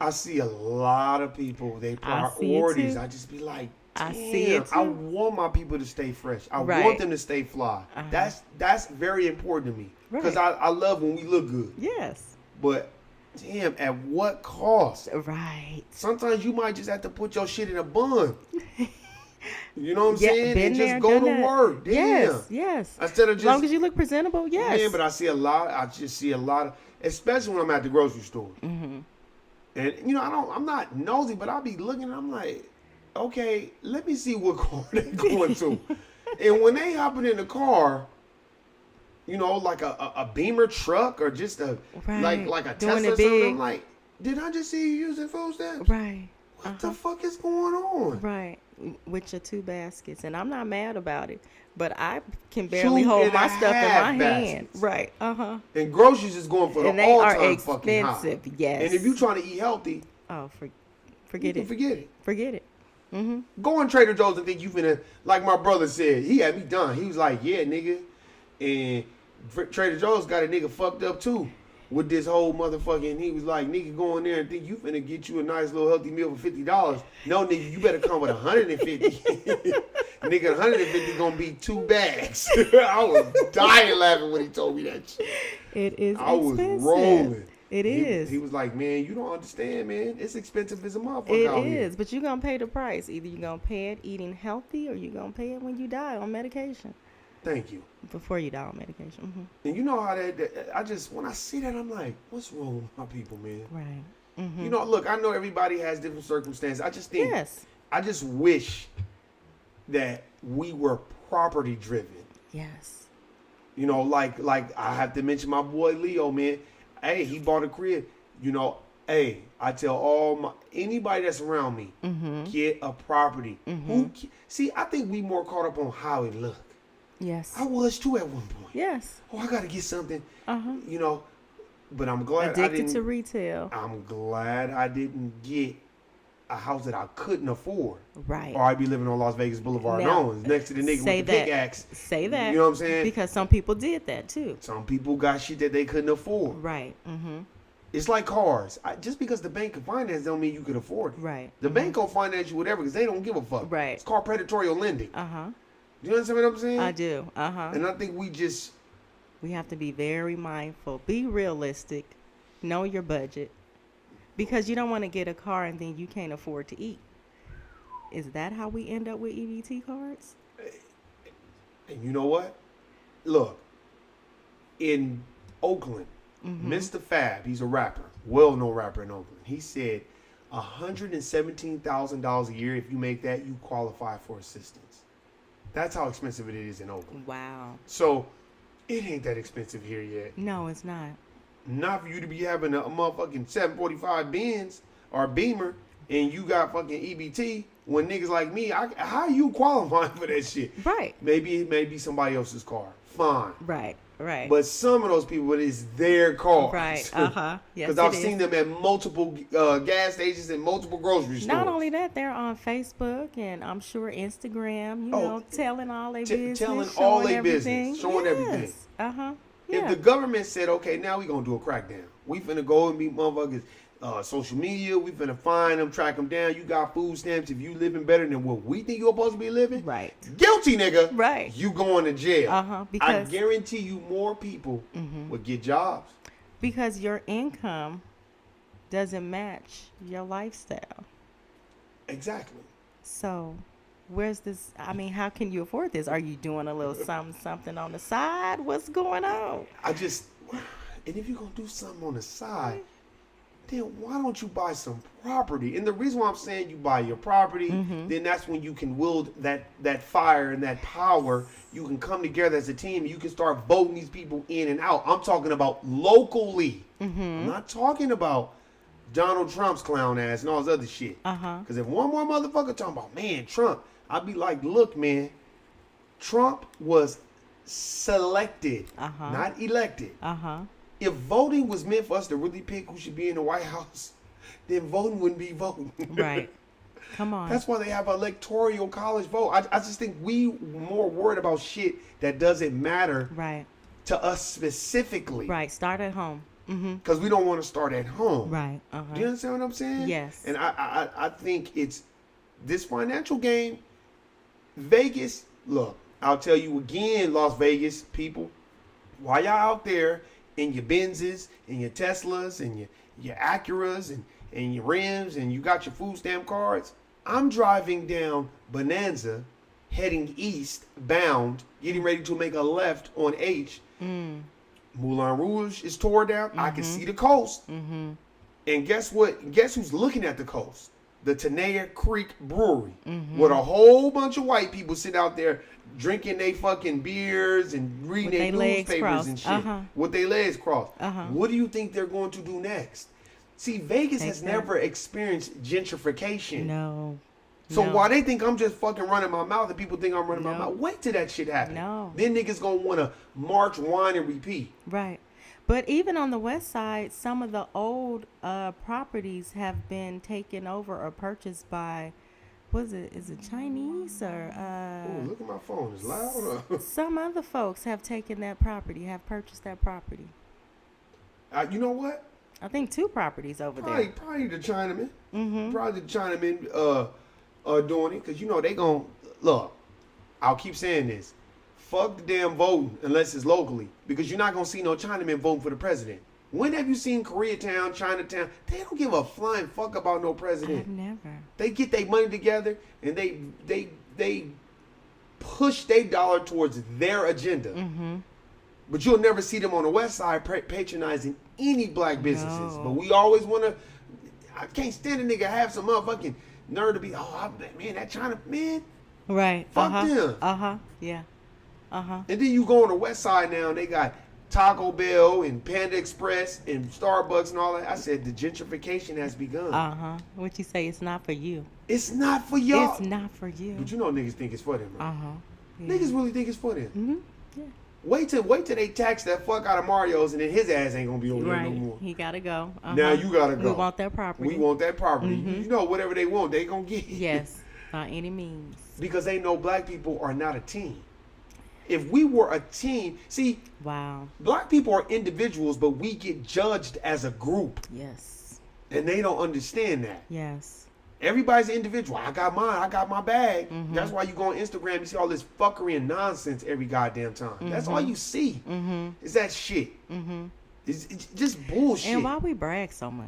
S1: I see a lot of people, they
S2: I see it
S1: priorities.
S2: too.
S1: I just be like,
S2: I
S1: damn,
S2: see it
S1: I
S2: too.
S1: want my people to stay fresh. I
S2: Right.
S1: want them to stay fly. That's very important to me. Because
S2: Right.
S1: I love when we look good.
S2: Yes.
S1: But damn, at what cost?
S2: Right.
S1: Sometimes you might just have to put your shit in a bun. You know what I'm
S2: Yeah,
S1: saying?
S2: been
S1: And
S2: there,
S1: just go
S2: done
S1: to
S2: that.
S1: work. Damn.
S2: Yes. Yes.
S1: Instead of
S2: As long
S1: just
S2: as you look presentable, yes.
S1: man, but I see a lot. I just see a lot of, especially when I'm at the grocery store.
S2: Mm-hmm.
S1: And you know, I'm not nosy, but I'll be looking. And I'm like, okay, let me see what car they going to. And when they hopping in the car, you know, like a Beamer truck or just a
S2: Right.
S1: like a
S2: Doing
S1: Tesla or
S2: it
S1: something,
S2: big.
S1: I'm like, did I just see you using food stamps?
S2: Right.
S1: What the fuck is going on?
S2: Right. With your 2 baskets. And I'm not mad about it. But I can barely
S1: 2
S2: hold
S1: and
S2: my
S1: a
S2: stuff in
S1: half
S2: my hand.
S1: baskets.
S2: Right.
S1: And groceries is going for the
S2: And they are
S1: all-time fucking high.
S2: expensive. Yes.
S1: And if you trying to eat healthy,
S2: Oh,
S1: you
S2: forget
S1: can
S2: it.
S1: forget it.
S2: Forget it. Mm-hmm.
S1: Go on Trader Joe's and think you finna, like my brother said, he had me done. He was like, yeah, nigga. And Trader Joe's got a nigga fucked up too with this whole motherfucking, he was like, nigga, go in there and think you finna get you a nice little healthy meal for $50. No, nigga, you better come with 150. Nigga, 150 gonna be 2 bags. I was dying laughing when he told me that shit.
S2: It is
S1: I was
S2: expensive.
S1: rolling.
S2: It is.
S1: He was like, man, you don't understand, man. It's expensive as a motherfucker
S2: It
S1: out here.
S2: is, but you're going to pay the price. Either you're going to pay it eating healthy or you're going to pay it when you die on medication.
S1: Thank you.
S2: Before you die on medication. Mm-hmm.
S1: And you know how I just, when I see that, I'm like, what's wrong with my people, man?
S2: Right. Mm-hmm.
S1: You know, look, I know everybody has different circumstances. I just think,
S2: Yes.
S1: I just wish that we were property driven.
S2: Yes.
S1: You know, like I have to mention my boy Leo, man. Hey, he bought a crib. You know, hey, I tell anybody that's around me, get a property. See, I think we more caught up on how it look.
S2: Yes.
S1: I was too at one point.
S2: Yes.
S1: Oh, I gotta get something.
S2: Uh-huh.
S1: You know, but I'm glad
S2: Addicted to retail.
S1: I'm glad I didn't get a house that I couldn't afford.
S2: Right.
S1: Or I'd be living on Las Vegas Boulevard
S2: Now,
S1: Owens next to the nigga
S2: say
S1: with the
S2: that.
S1: pickaxe.
S2: Say that.
S1: You know what I'm saying?
S2: Because some people did that too.
S1: Some people got shit that they couldn't afford.
S2: Right. Mm-hmm.
S1: It's like cars. Just because the bank can finance don't mean you could afford it.
S2: Right.
S1: The bank gonna finance you whatever because they don't give a fuck.
S2: Right.
S1: It's called predatory lending.
S2: Uh-huh.
S1: Do you understand what I'm saying?
S2: I do. Uh-huh.
S1: And I think
S2: We have to be very mindful. Be realistic. Know your budget. Because you don't want to get a car and then you can't afford to eat. Is that how we end up with EBT cards?
S1: and you know what? Look, in Oakland, Mr. Fab, he's a rapper, well-known rapper in Oakland. He said $117,000 a year. If you make that, you qualify for assistance. That's how expensive it is in Oakland.
S2: Wow.
S1: So it ain't that expensive here yet.
S2: No, it's not.
S1: not for you to be having a motherfucking 745 Benz or Beamer and you got fucking EBT when niggas like me, how you qualifying for that shit?
S2: Right.
S1: Maybe it may be somebody else's car. Fine.
S2: Right. Right.
S1: But some of those people, it is their car.
S2: Right. Uh-huh. Yes,
S1: Because I've seen them at multiple gas stations and multiple grocery stores.
S2: Not only that, they're on Facebook and I'm sure Instagram, you know, telling all their business.
S1: Telling all their business. Showing everything.
S2: Uh-huh.
S1: If the government said, okay, now we going to do a crackdown. We finna go and meet motherfuckers social media. We finna find them, track them down. You got food stamps. If you living better than what we think you're supposed to be living,
S2: right?
S1: Guilty, nigga.
S2: Right.
S1: You going to jail.
S2: Because
S1: I guarantee you more people will get jobs.
S2: Because your income doesn't match your lifestyle.
S1: Exactly.
S2: So where's this? I mean, how can you afford this? Are you doing a little something on the side? What's going on?
S1: And if you're going to do something on the side, then why don't you buy some property? And the reason why I'm saying you buy your property, then that's when you can wield that fire and that power. You can come together as a team. You can start voting these people in and out. I'm talking about locally. I'm not talking about Donald Trump's clown ass and all this other shit. Because if one more motherfucker talking about, man, Trump, I'd be like, look, man, Trump was selected, not elected. If voting was meant for us to really pick who should be in the White House, then voting wouldn't be voting.
S2: Right. Come on.
S1: That's why they have electoral college vote. I just think we more worried about shit that doesn't matter to us specifically.
S2: Right. Start at home.
S1: Because we don't want to start at home.
S2: Right.
S1: Do you understand what I'm saying?
S2: Yes.
S1: And I think it's this financial game. Vegas, look, I'll tell you again, Las Vegas people, while y'all out there in your Benzes and your Teslas and your Acuras and your rims and you got your food stamp cards, I'm driving down Bonanza, heading east bound, getting ready to make a left on H. Moulin Rouge is tore down. I can see the coast. And guess what? Guess who's looking at the coast? The Tenaya Creek Brewery, with a whole bunch of white people sit out there drinking they fucking beers and reading their newspapers and shit with their legs crossed. What do you think they're going to do next? See, Vegas has never experienced gentrification.
S2: No.
S1: So while they think I'm just fucking running my mouth and people think I'm running my mouth, wait till that shit happen. Then niggas gonna want to march, whine, and repeat.
S2: Right. But even on the west side, some of the old properties have been taken over or purchased by, is it Chinese or?
S1: Ooh, look at my phone. It's loud.
S2: Some other folks have taken that property, have purchased that property.
S1: You know what?
S2: I think 2 properties over
S1: there.
S2: Probably
S1: the Chinamen. Probably the Chinamen doing it because you know they gon' look. I'll keep saying this. Fuck the damn voting unless it's locally because you're not gonna see no Chinamen voting for the president. When have you seen Koreatown, Chinatown? They don't give a flying fuck about no president.
S2: I've never.
S1: They get their money together and they push their dollar towards their agenda. But you'll never see them on the west side patronizing any black businesses. But we always want to. I can't stand a nigga have some motherfucking nerve to be. Man, that China man.
S2: Right.
S1: Fuck them.
S2: Yeah.
S1: And then you go on the west side now and they got Taco Bell and Panda Express and Starbucks and all that. I said the gentrification has begun.
S2: What you say? It's not for you.
S1: It's not for y'all.
S2: It's not for you.
S1: But you know niggas think it's for them, right?
S2: Yeah.
S1: Niggas really think it's for them.
S2: Yeah.
S1: Wait till they tax that fuck out of Mario's and then his ass ain't gonna be over there no more.
S2: He gotta go.
S1: Now you gotta go.
S2: We want that property.
S1: We want that property. You know, whatever they want, they gonna get.
S2: Yes, by any means.
S1: Because they know black people are not a team. If we were a team, see, black people are individuals, but we get judged as a group.
S2: Yes.
S1: And they don't understand that.
S2: Yes.
S1: Everybody's an individual. I got mine. I got my bag. That's why you go on Instagram, you see all this fuckery and nonsense every goddamn time. That's all you see. Is that shit. It's just bullshit.
S2: And why we brag so much?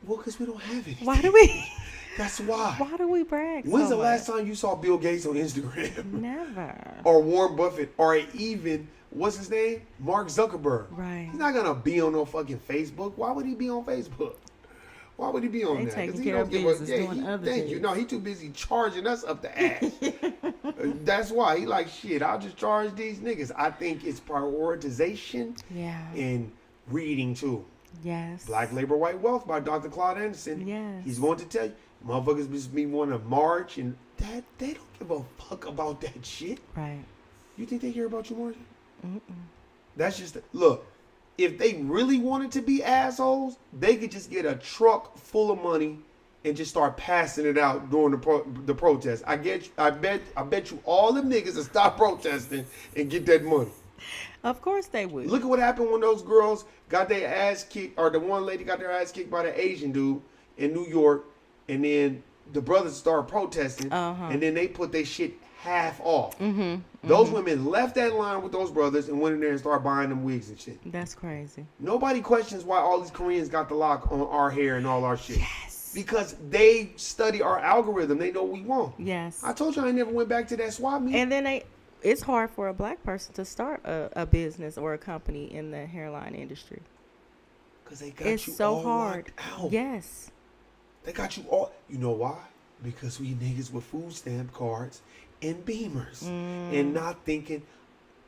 S1: Well, because we don't have it.
S2: Why do we?
S1: That's why.
S2: Why do we brag
S1: When's
S2: so
S1: the last time you saw Bill Gates on Instagram?
S2: Never.
S1: Or Warren Buffett, or even, what's his name? Mark Zuckerberg.
S2: Right.
S1: He's not going to be on no fucking Facebook. Why would he be on Facebook? Why would he be on that?
S2: Taking care of business, doing other things.
S1: Thank you. No, he too busy charging us up the ass. That's why. He like, shit, I'll just charge these niggas. I think it's prioritization and reading too.
S2: Yes.
S1: Black Labor, White Wealth by Dr. Claude Anderson.
S2: Yes.
S1: He's going to tell you, motherfuckers just be wanting to march and that they don't give a fuck about that shit.
S2: Right.
S1: You think they care about you marching?
S2: Mm-mm.
S1: That's just look. If they really wanted to be assholes, they could just get a truck full of money and just start passing it out during the protest. I bet you all them niggas will stop protesting and get that money.
S2: Of course they would.
S1: Look at what happened when those girls got their ass kicked, or the one lady got their ass kicked by the Asian dude in New York, and then the brothers started protesting, and then they put their shit half off. Those women left that line with those brothers and went in there and started buying them wigs and shit.
S2: That's crazy.
S1: Nobody questions why all these Koreans got the lock on our hair and all our shit.
S2: Yes.
S1: Because they study our algorithm. They know what we want.
S2: Yes.
S1: I told you I never went back to that swap meet.
S2: And then it's hard for a black person to start a business or a company in the hairline industry.
S1: Because they got
S2: It's
S1: you
S2: so
S1: all
S2: hard.
S1: locked out.
S2: Yes.
S1: They got you all. You know why? Because we niggas with food stamp cards and Beamers and not thinking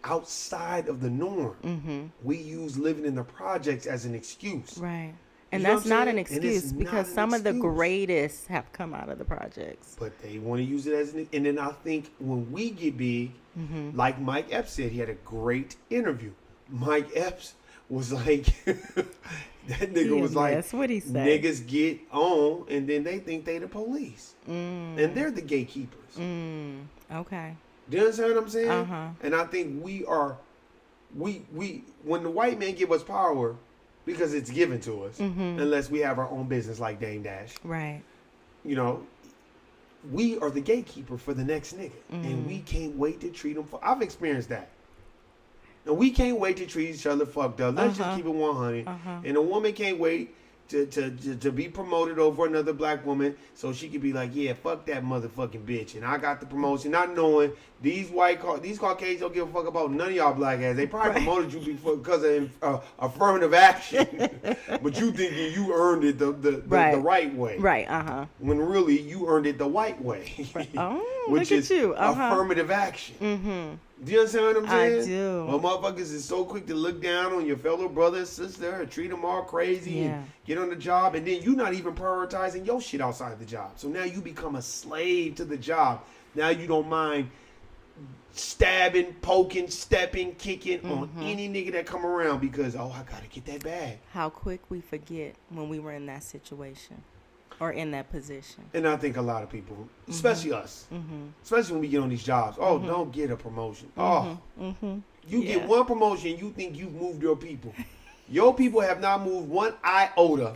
S1: outside of the norm. We use living in the projects as an excuse.
S2: Right. And
S1: You know
S2: that's
S1: what I'm
S2: not an
S1: saying? And it's
S2: excuse
S1: not
S2: because
S1: an
S2: some of the
S1: excuse.
S2: greatest have come out of the projects.
S1: But they want to use it as an. And then I think when we get big, like Mike Epps said, he had a great interview. Mike Epps was like, that nigga was like,
S2: That's what he said.
S1: niggas get on and then they think they the police. And they're the gatekeepers.
S2: Okay.
S1: Do you understand what I'm saying?
S2: Uh-huh.
S1: And I think we when the white man give us power, because it's given to us, unless we have our own business like Dame Dash,
S2: Right.
S1: you know, we are the gatekeeper for the next nigga. And we can't wait to treat them. I've experienced that. And we can't wait to treat each other fucked up. Let's just keep it 100. And a woman can't wait to be promoted over another black woman so she could be like, yeah, fuck that motherfucking bitch. And I got the promotion, not knowing these Caucasians don't give a fuck about none of y'all black ass. They probably promoted you because of affirmative action. But you thinking you earned it the right way.
S2: Right.
S1: When really you earned it the white way.
S2: Oh,
S1: Which
S2: look
S1: is
S2: at you.
S1: affirmative action. Do you understand what I'm saying?
S2: I do.
S1: Well, motherfuckers is so quick to look down on your fellow brother and sister and treat them all crazy and get on the job. And then you're not even prioritizing your shit outside the job. So now you become a slave to the job. Now you don't mind stabbing, poking, stepping, kicking on any nigga that come around because, I got to get that bag.
S2: How quick we forget when we were in that situation or in that position.
S1: And I think a lot of people, especially us, especially when we get on these jobs, don't get a promotion. You get one promotion, you think you've moved your people. Your people have not moved one iota,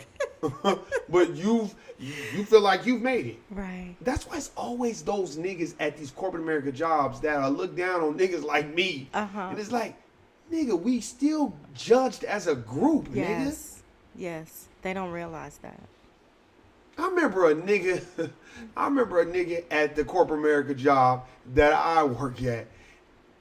S1: but you feel like you've made it.
S2: Right.
S1: That's why it's always those niggas at these corporate America jobs that are look down on niggas like me. And it's like, nigga, we still judged as a group, nigga.
S2: Yes. They don't realize that.
S1: I remember a nigga at the corporate America job that I work at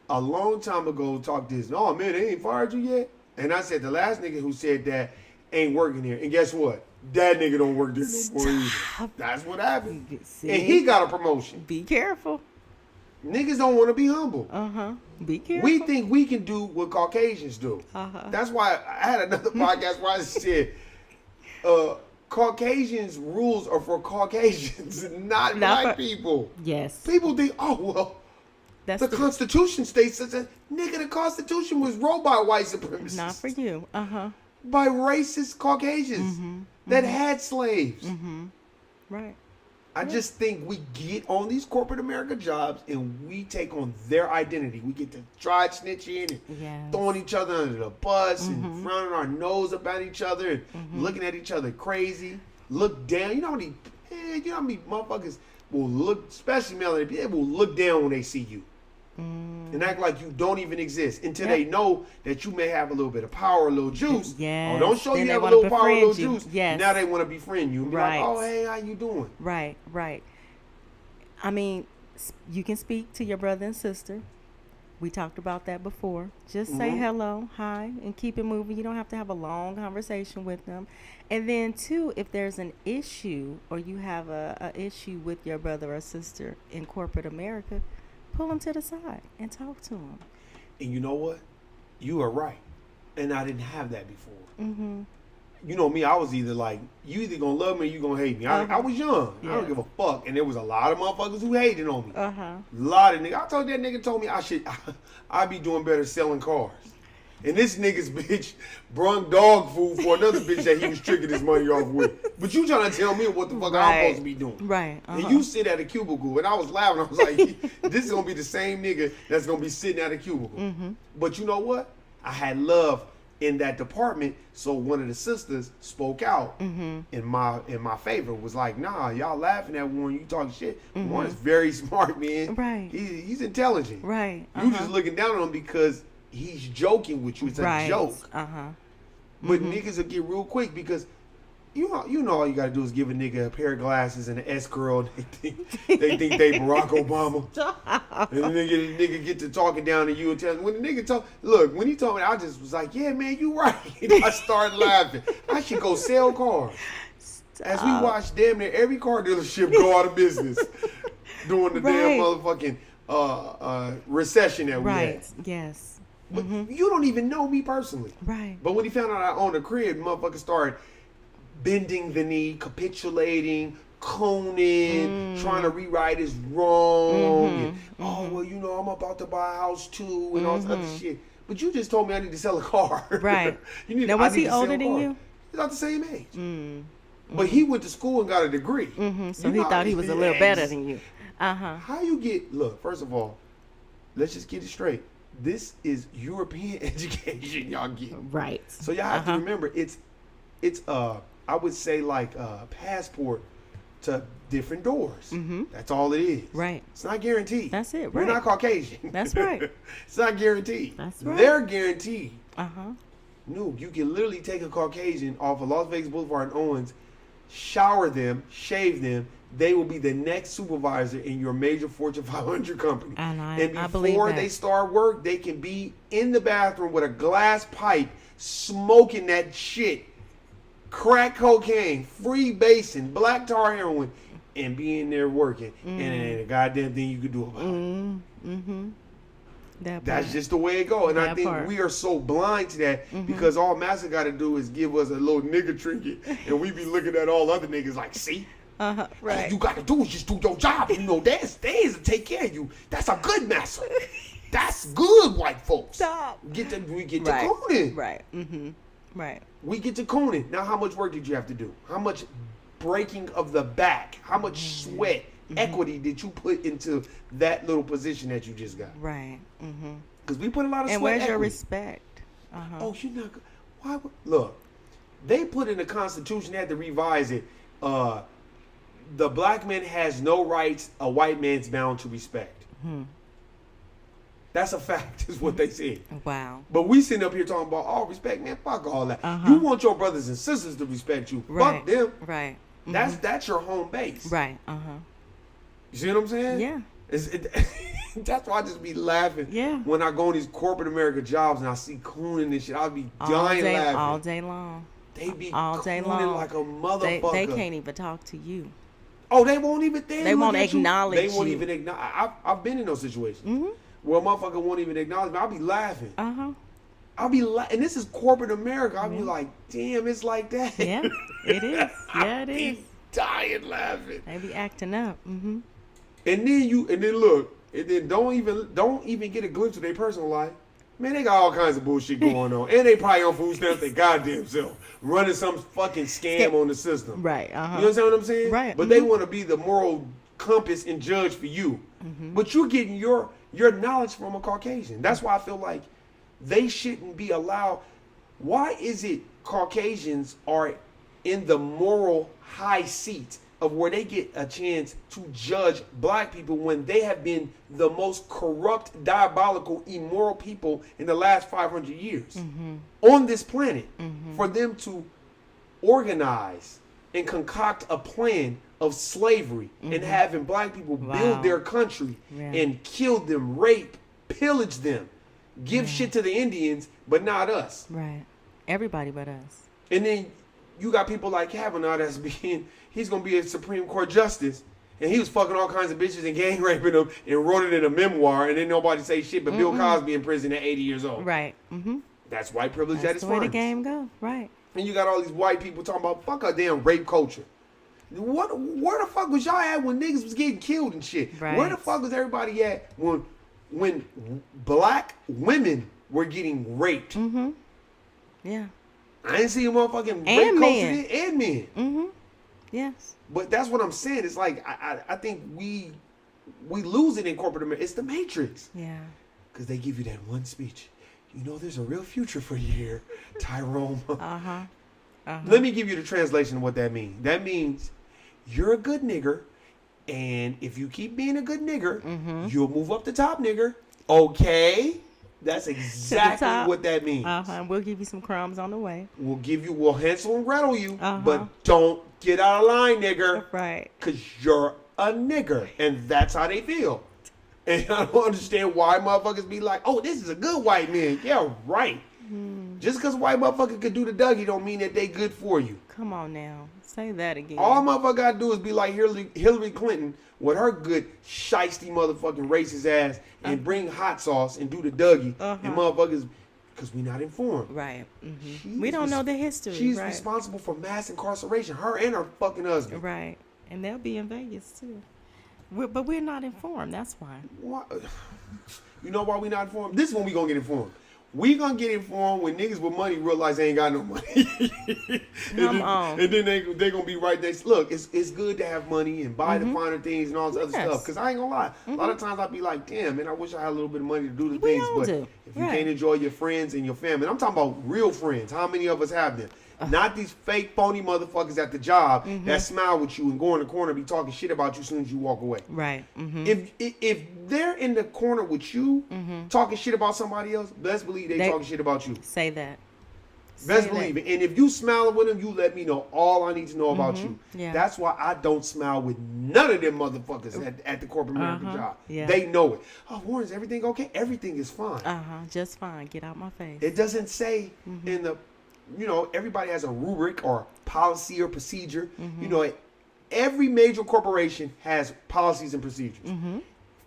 S1: a long time ago talked this. Oh man, they ain't fired you yet? And I said the last nigga who said that ain't working here. And guess what? That nigga don't work there no more either. That's what happened.
S2: See?
S1: And he got a promotion.
S2: Be careful.
S1: Niggas don't want to be humble.
S2: Be careful.
S1: We think we can do what Caucasians do. That's why I had another podcast where I said, Caucasians rules are for Caucasians, not black people.
S2: Yes.
S1: People think,
S2: That's
S1: the Constitution states that, nigga, the Constitution was wrote by white supremacists.
S2: Not for you.
S1: By racist Caucasians that had slaves.
S2: Right.
S1: I just think we get on these corporate America jobs and we take on their identity. We get to try snitching and throwing each other under the bus and frowning our nose about each other and looking at each other crazy. Look down. You know how many motherfuckers will look, especially melanated people, they will look down when they see you. And act like you don't even exist until they know that you may have a little bit of power, a little juice.
S2: Yes.
S1: Oh, don't show
S2: Then
S1: you
S2: they
S1: have a
S2: wanna
S1: little power, a little
S2: befriend you.
S1: juice.
S2: Yes.
S1: Now they want to befriend you and be
S2: Right.
S1: like, oh, hey, how you doing?
S2: Right. I mean, you can speak to your brother and sister. We talked about that before. Just say hello, hi, and keep it moving. You don't have to have a long conversation with them. And then, too, if there's an issue or you have a issue with your brother or sister in corporate America, pull them to the side and talk to them.
S1: And you know what? You are right. And I didn't have that before.
S2: Mm-hmm.
S1: You know me, I was either like, you either gonna love me or you gonna hate me. I was young. I
S2: Yeah.
S1: don't give a fuck. And there was a lot of motherfuckers who hated on me.
S2: Uh-huh.
S1: A lot of niggas. I told that nigga told me I'd be doing better selling cars. And this nigga's bitch brung dog food for another bitch that he was tricking his money off with. But you trying to tell me what the fuck I'm supposed to be doing.
S2: Right.
S1: And you sit at a cubicle, and I was laughing. I was like, this is going to be the same nigga that's going to be sitting at a cubicle.
S2: Mm-hmm.
S1: But you know what? I had love in that department, so one of the sisters spoke out in my favor. Was like, nah, y'all laughing at Warren, you talking shit. Warren's very smart, man.
S2: Right.
S1: He's intelligent.
S2: Right.
S1: You just looking down on him because he's joking with you. It's a joke.
S2: Uh-huh.
S1: But niggas will get real quick because you know all you gotta do is give a nigga a pair of glasses and an S-curl and they think they Barack Obama. And the nigga get to talking down to you and tell when the nigga when he told me, I just was like, yeah man, you right. I started laughing. I should go sell cars. As we watched damn near every car dealership go out of business during the damn motherfucking recession that we had.
S2: Yes.
S1: But you don't even know me personally.
S2: Right.
S1: But when he found out I owned a crib, motherfucker started bending the knee, capitulating, coning, trying to rewrite his wrong. And, well, you know, I'm about to buy a house too, and all this other shit. But you just told me I need to sell a car.
S2: Right. Now, was he older than you?
S1: He's about the same age. But he went to school and got a degree.
S2: So he thought he was a little better than you. Uh-huh.
S1: How you get, look, first of all, let's just get it straight. This is European education y'all get.
S2: Right.
S1: So y'all have to remember, it's I would say like a passport to different doors. That's all it is.
S2: Right.
S1: It's not guaranteed.
S2: That's it.
S1: We're
S2: Right.
S1: not Caucasian.
S2: That's right.
S1: It's not guaranteed.
S2: That's right.
S1: They're guaranteed.
S2: Uh-huh.
S1: No, you can literally take a Caucasian off of Las Vegas Boulevard and Owens, shower them, shave them. They will be the next supervisor in your major Fortune 500 company.
S2: And
S1: and
S2: I believe
S1: before
S2: that.
S1: they start work, they can be in the bathroom with a glass pipe, smoking that shit, crack cocaine, free basin, black tar heroin, and be in there working. And it ain't a goddamn thing you could do about it. That's just the way it go. And I think we are so blind to that because all Massa got to do is give us a little nigga trinket, and we be looking at all other niggas like, see?
S2: Right.
S1: All you got to do is just do your job. You know, they is to take care of you. That's a good Massa. That's good, white folks.
S2: Stop.
S1: We get to cooning.
S2: Right. Right.
S1: We get to cooning. Now, how much work did you have to do? How much breaking of the back? How much sweat, equity did you put into that little position that you just got?
S2: Right.
S1: Because we put a lot of
S2: And
S1: sweat.
S2: where's your
S1: equity.
S2: respect?
S1: Oh, you're not. Why? Look, they put in the Constitution. They had to revise it. The black man has no rights. A white man's bound to respect. That's a fact, is what they said.
S2: Wow.
S1: But we sitting up here talking about all respect, man. Fuck all that. You want your brothers and sisters to respect you.
S2: Right.
S1: Fuck them.
S2: Right.
S1: That's your home base.
S2: Right.
S1: You see what I'm saying?
S2: Yeah.
S1: That's why I just be laughing.
S2: Yeah.
S1: When I go on these corporate America jobs and I see cooning and shit, I'll be dying laughing.
S2: All day long.
S1: They be
S2: all day
S1: cooning
S2: long.
S1: like a motherfucker.
S2: They can't even talk to you.
S1: Oh, they won't even.
S2: They won't acknowledge you.
S1: They won't even acknowledge. I've been in those situations where a motherfucker won't even acknowledge me. I'll be laughing. I'll be and this is corporate America. I'll be like, damn, it's like that.
S2: Yeah, it is. Yeah, it is.
S1: Dying laughing.
S2: They be acting up.
S1: And then look, and then don't even get a glimpse of their personal life. Man, they got all kinds of bullshit going on, and they probably on Foodstamps their goddamn self, running some fucking scam on the system.
S2: Right.
S1: You understand what I'm saying?
S2: Right.
S1: But they want to be the moral compass and judge for you. But you're getting your knowledge from a Caucasian. That's why I feel like they shouldn't be allowed. Why is it Caucasians are in the moral high seat of where they get a chance to judge black people when they have been the most corrupt, diabolical, immoral people in the last 500 years on this planet? For them to organize and concoct a plan of slavery and having black people build their country and kill them, rape, pillage them, give shit to the Indians, but not us.
S2: Right. Everybody but us.
S1: And then you got people like Kavanaugh that's he's going to be a Supreme Court justice, and he was fucking all kinds of bitches and gang raping them and wrote it in a memoir, and then nobody say shit, but Bill Cosby in prison at 80 years old.
S2: Right.
S1: That's white privilege at
S2: That's
S1: its
S2: the way the
S1: finest.
S2: game go. Right.
S1: And you got all these white people talking about fuck our damn rape culture. Where the fuck was y'all at when niggas was getting killed and shit?
S2: Right.
S1: Where the fuck was everybody at when black women were getting raped?
S2: Mm-hmm. Yeah.
S1: I ain't seen motherfucking rape
S2: And
S1: culture
S2: men.
S1: and men.
S2: Mm-hmm. Yes.
S1: But that's what I'm saying. It's like I think we lose it in corporate America. It's the Matrix.
S2: Yeah.
S1: Because they give you that one speech. You know there's a real future for you here, Tyrone.
S2: Uh-huh.
S1: Let me give you the translation of what that means. That means you're a good nigger, and if you keep being a good nigger, you'll move up the top, nigger. Okay? That's exactly
S2: top.
S1: what that means.
S2: Uh-huh. We'll give you some crumbs on the way.
S1: We'll Hansel and Gretel you,
S2: Uh-huh.
S1: but don't get out of line, nigger.
S2: Right.
S1: Because you're a nigger, and that's how they feel. And I don't understand why motherfuckers be like, oh, this is a good white man. Yeah, right. Just because white motherfucker could do the Dougie don't mean that they good for you.
S2: Come on now. Say that again.
S1: All motherfucker got to do is be like Hillary Clinton with her good shiesty motherfucking racist ass and bring hot sauce and do the Dougie. And motherfuckers, because we not informed.
S2: Right. Mm-hmm. We don't know the history.
S1: She's
S2: right.
S1: responsible for mass incarceration. Her and her fucking husband.
S2: Right. And they'll be in Vegas too. But we're not informed. That's why.
S1: Why? You know why we not informed? This is when we gonna get informed. We gonna get informed when niggas with money realize they ain't got no money.
S2: Come on.
S1: And then they gonna be right there. Look, it's good to have money and buy the finer things and all this other stuff. Because I ain't gonna lie, a lot of times I be like, damn, man, I wish I had a little bit of money to do the
S2: We
S1: things.
S2: all
S1: But
S2: do.
S1: if you
S2: Right.
S1: can't enjoy your friends and your family, I'm talking about real friends. How many of us have them? Not these fake phony motherfuckers at the job that smile with you and go in the corner and be talking shit about you as soon as you walk away.
S2: Right. Mm-hmm.
S1: If they're in the corner with you talking shit about somebody else, best believe they talking shit about you.
S2: Say that.
S1: Best
S2: Say
S1: believe
S2: that.
S1: it. And if you smile with them, you let me know all I need to know about you.
S2: Yeah.
S1: That's why I don't smile with none of them motherfuckers at the corporate America job.
S2: Yeah.
S1: They know it. Oh, Warren, is everything okay? Everything is fine.
S2: Just fine. Get out my face.
S1: It doesn't say in the, everybody has a rubric or policy or procedure. Every major corporation has policies and procedures.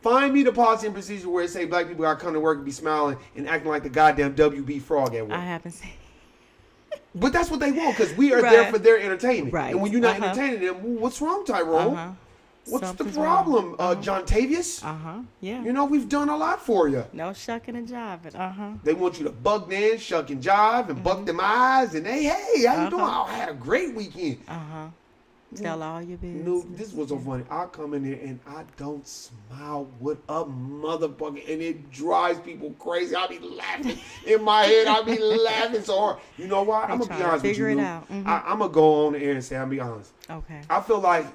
S1: Find me the policy and procedure where it say black people got to come to work and be smiling and acting like the goddamn WB frog at work.
S2: I haven't seen.
S1: But that's what they want because we are there
S2: Right.
S1: for their entertainment.
S2: Right.
S1: And when you're not entertaining them, well, what's wrong, Tyrone? What's
S2: Something's
S1: the
S2: wrong.
S1: problem, John Tavius?
S2: Yeah.
S1: We've done a lot for you.
S2: No shucking and jiving.
S1: They want you to bug them, shuck and jive, and buck them eyes, and hey, how you doing? Oh, I had a great weekend.
S2: Tell all your business.
S1: No, this was so funny. I come in here and I don't smile with a motherfucker, and it drives people crazy. I be laughing in my head. I be laughing so hard. You know why? I'm gonna be
S2: trying to
S1: honest with you.
S2: figure it
S1: Lou.
S2: out.
S1: I'm gonna go on the air and say, I'm gonna be honest.
S2: Okay.
S1: I feel like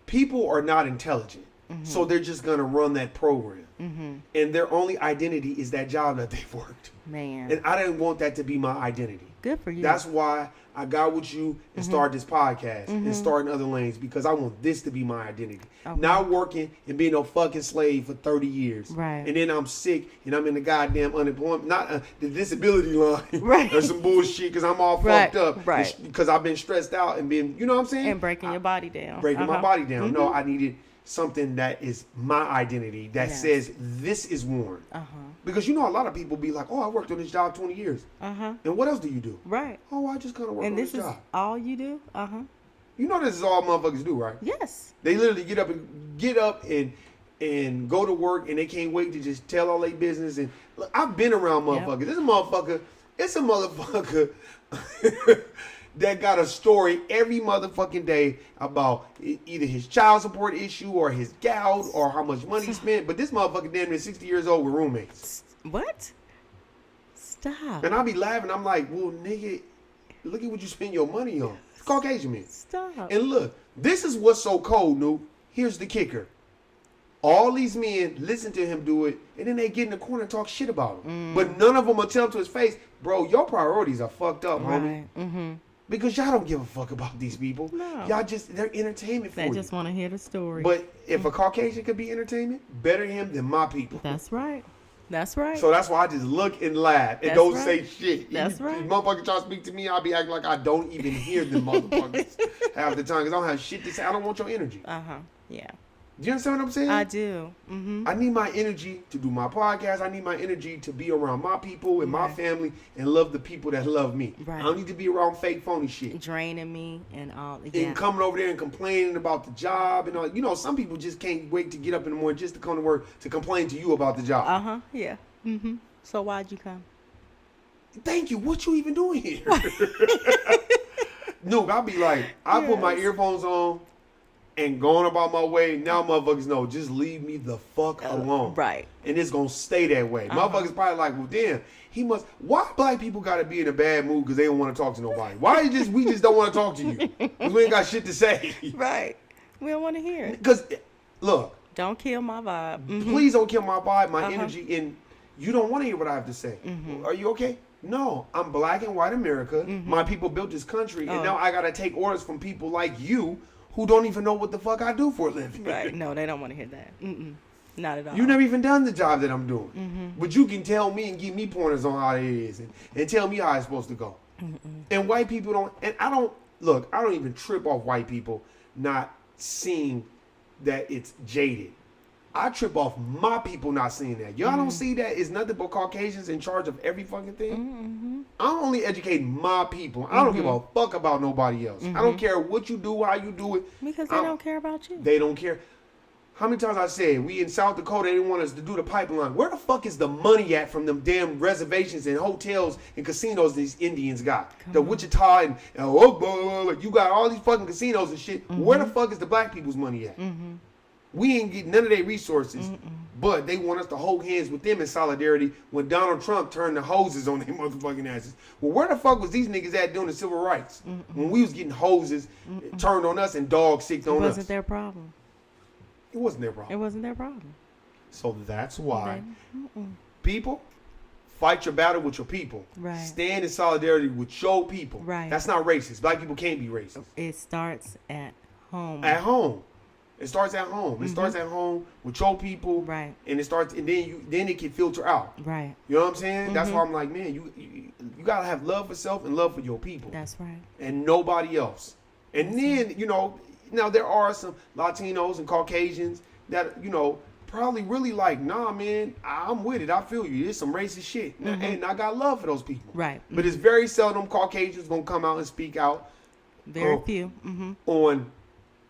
S1: people are not intelligent, so they're just gonna run that program, and their only identity is that job that they've worked.
S2: Man.
S1: And I didn't want that to be my identity.
S2: Good for you.
S1: That's why I got with you and started this podcast and starting other lanes because I want this to be my identity.
S2: Okay.
S1: Not working and being a fucking slave for 30 years.
S2: Right.
S1: And then I'm sick and I'm in the goddamn unemployment, not the disability line.
S2: Right.
S1: Or some bullshit because I'm all
S2: Right,
S1: fucked up.
S2: right.
S1: Because I've been stressed out and been, you know what I'm saying?
S2: and breaking your body down.
S1: Breaking my body down. No, I needed something that is my identity that
S2: Yes.
S1: says this is Warren. Because a lot of people be like, oh, I worked on this job 20 years. And what else do you do?
S2: Right.
S1: Oh, I just kind of work
S2: And
S1: on
S2: this
S1: this
S2: is
S1: job.
S2: all you do?
S1: You know this is all motherfuckers do, right?
S2: Yes.
S1: They literally get up and go to work and they can't wait to just tell all their business. And look, I've been around motherfuckers. It's a motherfucker that got a story every motherfucking day about either his child support issue or his gout or how much money he spent. But this motherfucker damn near 60 years old with roommates.
S2: What? Stop.
S1: And I be laughing. I'm like, well, nigga, look at what you spend your money on. It's Caucasian man.
S2: Stop.
S1: And look, this is what's so cold, Noob. Here's the kicker. All these men listen to him do it, and then they get in the corner and talk shit about him. But none of them will tell him to his face, bro, your priorities are fucked up, homie.
S2: Right.
S1: Because y'all don't give a fuck about these people.
S2: No.
S1: Y'all they're entertainment for
S2: They
S1: you.
S2: just want to hear the story.
S1: But if a Caucasian could be entertainment, better him than my people.
S2: That's right. That's right.
S1: So that's why I just look and laugh and
S2: That's
S1: don't
S2: right.
S1: say shit.
S2: That's
S1: If
S2: right.
S1: motherfucker try to speak to me, I'll be acting like I don't even hear them motherfuckers half the time because I don't have shit to say. I don't want your energy.
S2: Yeah.
S1: Do you understand what I'm saying?
S2: I do. Mm-hmm.
S1: I need my energy to do my podcast. I need my energy to be around my people and my
S2: Right.
S1: family and love the people that love me.
S2: Right.
S1: I don't need to be around fake, phony shit.
S2: Draining me and all.
S1: And
S2: Yeah.
S1: coming over there and complaining about the job and all. You know, some people just can't wait to get up in the morning just to come to work to complain to you about the job.
S2: Uh-huh. Yeah. Mm-hmm. So why'd you come?
S1: Thank you. What you even doing here? No, I'll be like, I put my
S2: Yes.
S1: earphones on and going about my way. Now motherfuckers know, just leave me the fuck alone.
S2: Right.
S1: And it's going to stay that way. Motherfuckers probably like, well, damn, he must. Why black people got to be in a bad mood because they don't want to talk to nobody? Why we just don't want to talk to you? Because we ain't got shit to say.
S2: Right. We don't want to hear it.
S1: Because, look,
S2: Don't kill my vibe. Mhm.
S1: please don't kill my vibe, my energy, and you don't want to hear what I have to say.
S2: Mm-hmm.
S1: Are you okay? No, I'm black and white America. My people built this country, and now I got to take orders from people like you who don't even know what the fuck I do for a living.
S2: Right. No, they don't want to hear that. Mm-mm. Not at all.
S1: You never even done the job that I'm doing. But you can tell me and give me pointers on how it is and tell me how it's supposed to go. And white people don't, and I don't even trip off white people not seeing that it's jaded. I trip off my people not seeing that. Y'all don't see that it's nothing but Caucasians in charge of every fucking thing. I'm only educating my people. I don't give a fuck about nobody else. I don't care what you do, how you do it.
S2: Because they don't care about you.
S1: They don't care. How many times I said we in South Dakota, they didn't want us to do the pipeline. Where the fuck is the money at from them damn reservations and hotels and casinos these Indians got? The Wichita and you got all these fucking casinos and shit. Where the fuck is the black people's money at? We ain't getting none of their resources, but they want us to hold hands with them in solidarity when Donald Trump turned the hoses on their motherfucking asses. Well, where the fuck was these niggas at doing the civil rights? When we was getting hoses turned on us and dog sicked
S2: It
S1: on us.
S2: wasn't their problem.
S1: It wasn't their
S2: It
S1: problem.
S2: wasn't their problem.
S1: So that's why people fight your battle with your people.
S2: Right.
S1: Stand in solidarity with your people.
S2: Right.
S1: That's not racist. Black people can't be racist.
S2: It starts at home.
S1: At home. It starts at home. It starts at home with your people.
S2: Right.
S1: And it starts, and then it can filter out.
S2: Right.
S1: You know what I'm saying? That's why I'm like, man, you gotta have love for self and love for your people.
S2: That's right.
S1: And nobody else. And then, now there are some Latinos and Caucasians that, probably really like, nah, man, I'm with it. I feel you. There's some racist shit. And I got love for those people.
S2: Right.
S1: But it's very seldom Caucasians gonna come out and speak out
S2: Very few.
S1: on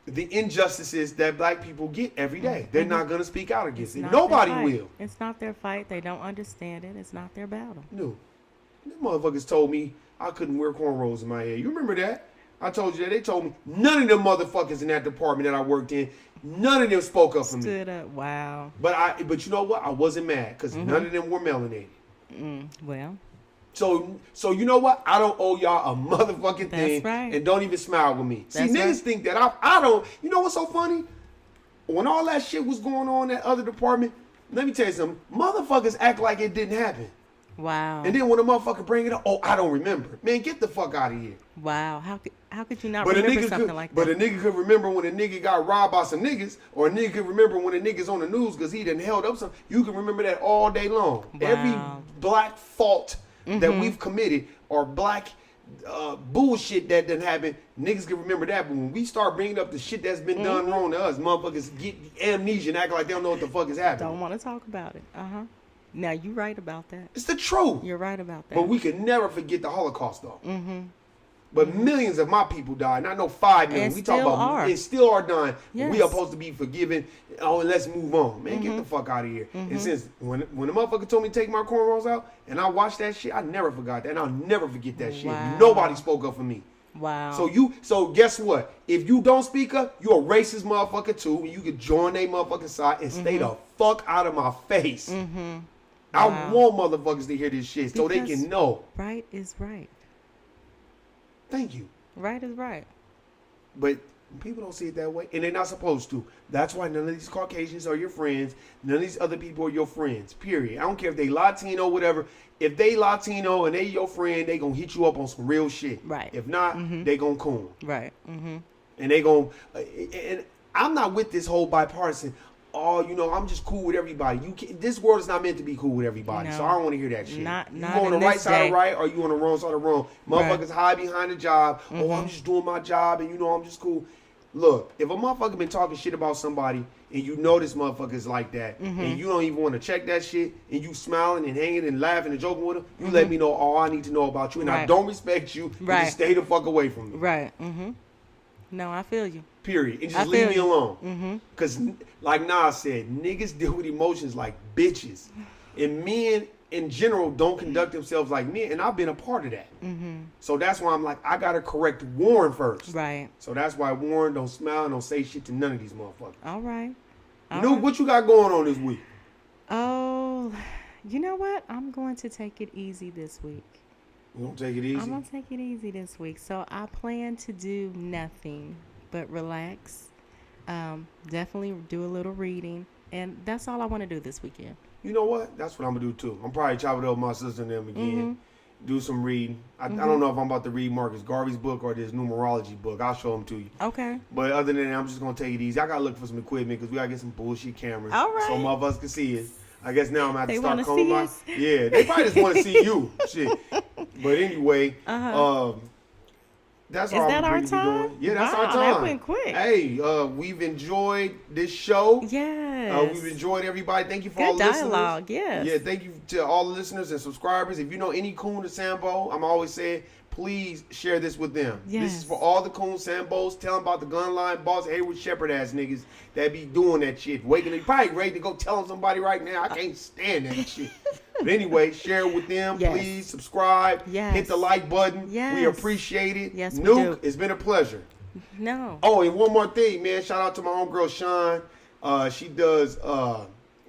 S1: the injustices that black people get every day. They're not gonna speak out against it.
S2: Not
S1: Nobody
S2: their fight.
S1: will.
S2: It's not their fight. They don't understand it. It's not their battle.
S1: No. Them motherfuckers told me I couldn't wear cornrows in my hair. You remember that? I told you that. They told me none of them motherfuckers in that department that I worked in, none of them spoke up for me.
S2: Stood up. Wow.
S1: But you know what? I wasn't mad because none of them were melanated.
S2: Well,
S1: So you know what? I don't owe y'all a motherfucking
S2: That's
S1: thing,
S2: right.
S1: and don't even smile with me. See,
S2: That's
S1: niggas
S2: right.
S1: think that I don't. You know what's so funny? When all that shit was going on in that other department, let me tell you something. Motherfuckers act like it didn't happen,
S2: wow.
S1: and then when a motherfucker bring it up, oh, I don't remember. Man, get the fuck out of here.
S2: Wow. How could you not
S1: But a
S2: remember
S1: nigga
S2: something
S1: could,
S2: like
S1: but
S2: that?
S1: a nigga could remember when a nigga got robbed by some niggas, or a nigga could remember when a nigga's on the news because he done held up some. You can remember that all day long. Every
S2: Wow.
S1: black fault that we've committed or black bullshit that done happen, niggas can remember that. But when we start bringing up the shit that's been done wrong to us, motherfuckers get amnesia and act like they don't know what the fuck is happening.
S2: Don't want to talk about it. Now you're right about that.
S1: It's the truth.
S2: You're right about that.
S1: But we can never forget the Holocaust, though. But millions of my people died. Not no 5 million.
S2: And
S1: We talk
S2: still
S1: about
S2: are.
S1: and still are dying. We are
S2: Yes.
S1: supposed to be forgiven. Oh, and let's move on, man. Get the fuck out of here. And since when the motherfucker told me to take my cornrows out, and I watched that shit, I never forgot that, and I'll never forget that shit.
S2: Wow.
S1: Nobody spoke up for me.
S2: Wow.
S1: So guess what? If you don't speak up, you're a racist motherfucker too, and you can join their motherfucking side and stay the fuck out of my face. I want motherfuckers to hear this shit so they
S2: Because-
S1: can know.
S2: right is right.
S1: Thank you.
S2: Right is right.
S1: But people don't see it that way, and they're not supposed to. That's why none of these Caucasians are your friends. None of these other people are your friends, period. I don't care if they Latino, whatever. If they Latino and they your friend, they gonna hit you up on some real shit.
S2: Right.
S1: If not, they gonna coon.
S2: Right.
S1: And they gonna... and I'm not with this whole bipartisan, I'm just cool with everybody. This world is not meant to be cool with everybody,
S2: No.
S1: so I don't want to hear that shit.
S2: Not
S1: you on
S2: in
S1: the right
S2: this
S1: side
S2: day.
S1: of right, or you on the wrong side of wrong.
S2: Right.
S1: Motherfuckers hide behind the job. Oh, I'm just doing my job, and I'm just cool. Look, if a motherfucker been talking shit about somebody and you know this motherfucker is like that, and you don't even want to check that shit, and you smiling and hanging and laughing and joking with him, you let me know all I need to know about you, and I
S2: Right.
S1: don't respect you. You
S2: Right.
S1: just stay the fuck away from me.
S2: Right. No, I feel you.
S1: Period. And
S2: I
S1: just leave
S2: feel
S1: me
S2: you.
S1: alone. Because, like Nas said, niggas deal with emotions like bitches. And men, in general, don't conduct themselves like men. And I've been a part of that. So that's why I'm like, I got to correct Warren first.
S2: Right.
S1: So that's why Warren don't smile and don't say shit to none of these motherfuckers.
S2: All right.
S1: Nuke, what you got going on this week?
S2: Oh, you know what? I'm going to take it easy this week.
S1: You don't take it easy?
S2: I'm going to take it easy this week. So I plan to do nothing but relax. Definitely do a little reading. And that's all I want to do this weekend.
S1: You know what? That's what I'm going to do too. I'm probably chop it up with my sister and them again. Do some reading. I don't know if I'm about to read Marcus Garvey's book or this numerology book. I'll show them to you.
S2: Okay.
S1: But other than that, I'm just going to take it easy. I got to look for some equipment because we got to get some bullshit cameras.
S2: All right.
S1: So motherfuckers can see it. I guess now I'm going to
S2: They
S1: have to start
S2: wanna
S1: coming
S2: see
S1: by.
S2: us?
S1: Yeah, they probably just want to see you. Shit. But anyway, that's
S2: Is
S1: all
S2: that
S1: I'm
S2: our
S1: pretty
S2: time?
S1: doing. Yeah, that's
S2: Wow,
S1: our time.
S2: that went quick.
S1: Hey, we've enjoyed this show.
S2: Yes.
S1: We've enjoyed everybody. Thank you for
S2: Good
S1: all the
S2: dialogue,
S1: listeners.
S2: yes.
S1: Yeah, thank you to all the listeners and subscribers. If you know any coon or Sambo, I'm always saying, please share this with them. This is
S2: Yes.
S1: for all the coon Sambos. Tell them about the gun line boss, Hayward Shepherd ass niggas that be doing that shit. Waking up, probably ready to go telling somebody right now. I can't stand that shit. But anyway, share it with them.
S2: Yes.
S1: Please subscribe.
S2: Yes.
S1: Hit the like button. We
S2: Yes.
S1: appreciate it.
S2: Yes, we
S1: Nuke,
S2: do.
S1: it's been a pleasure.
S2: No.
S1: Oh, and one more thing, man. Shout out to my homegirl, Sean. She does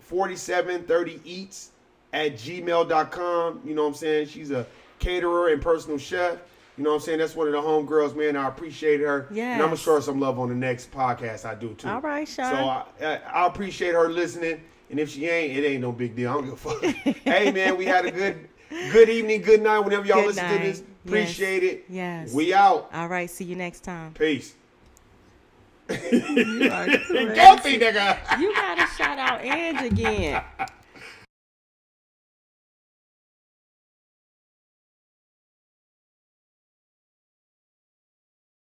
S1: 4730 eats at gmail.com. You know what I'm saying? She's a caterer and personal chef. You know what I'm saying? That's one of the homegirls, man. I appreciate her.
S2: Yes.
S1: And I'm going to show her some love on the next podcast I do, too.
S2: All right, Sean.
S1: So I appreciate her listening. And if she ain't, it ain't no big deal. I don't give a fuck. Hey, man, we had a good evening, good night whenever y'all
S2: Good
S1: listen
S2: night.
S1: to this. Appreciate it.
S2: Yes.
S1: We out.
S2: All right. See you next time.
S1: Peace.
S2: You are crazy.
S1: Guilty, nigga.
S2: You gotta shout out Ange again.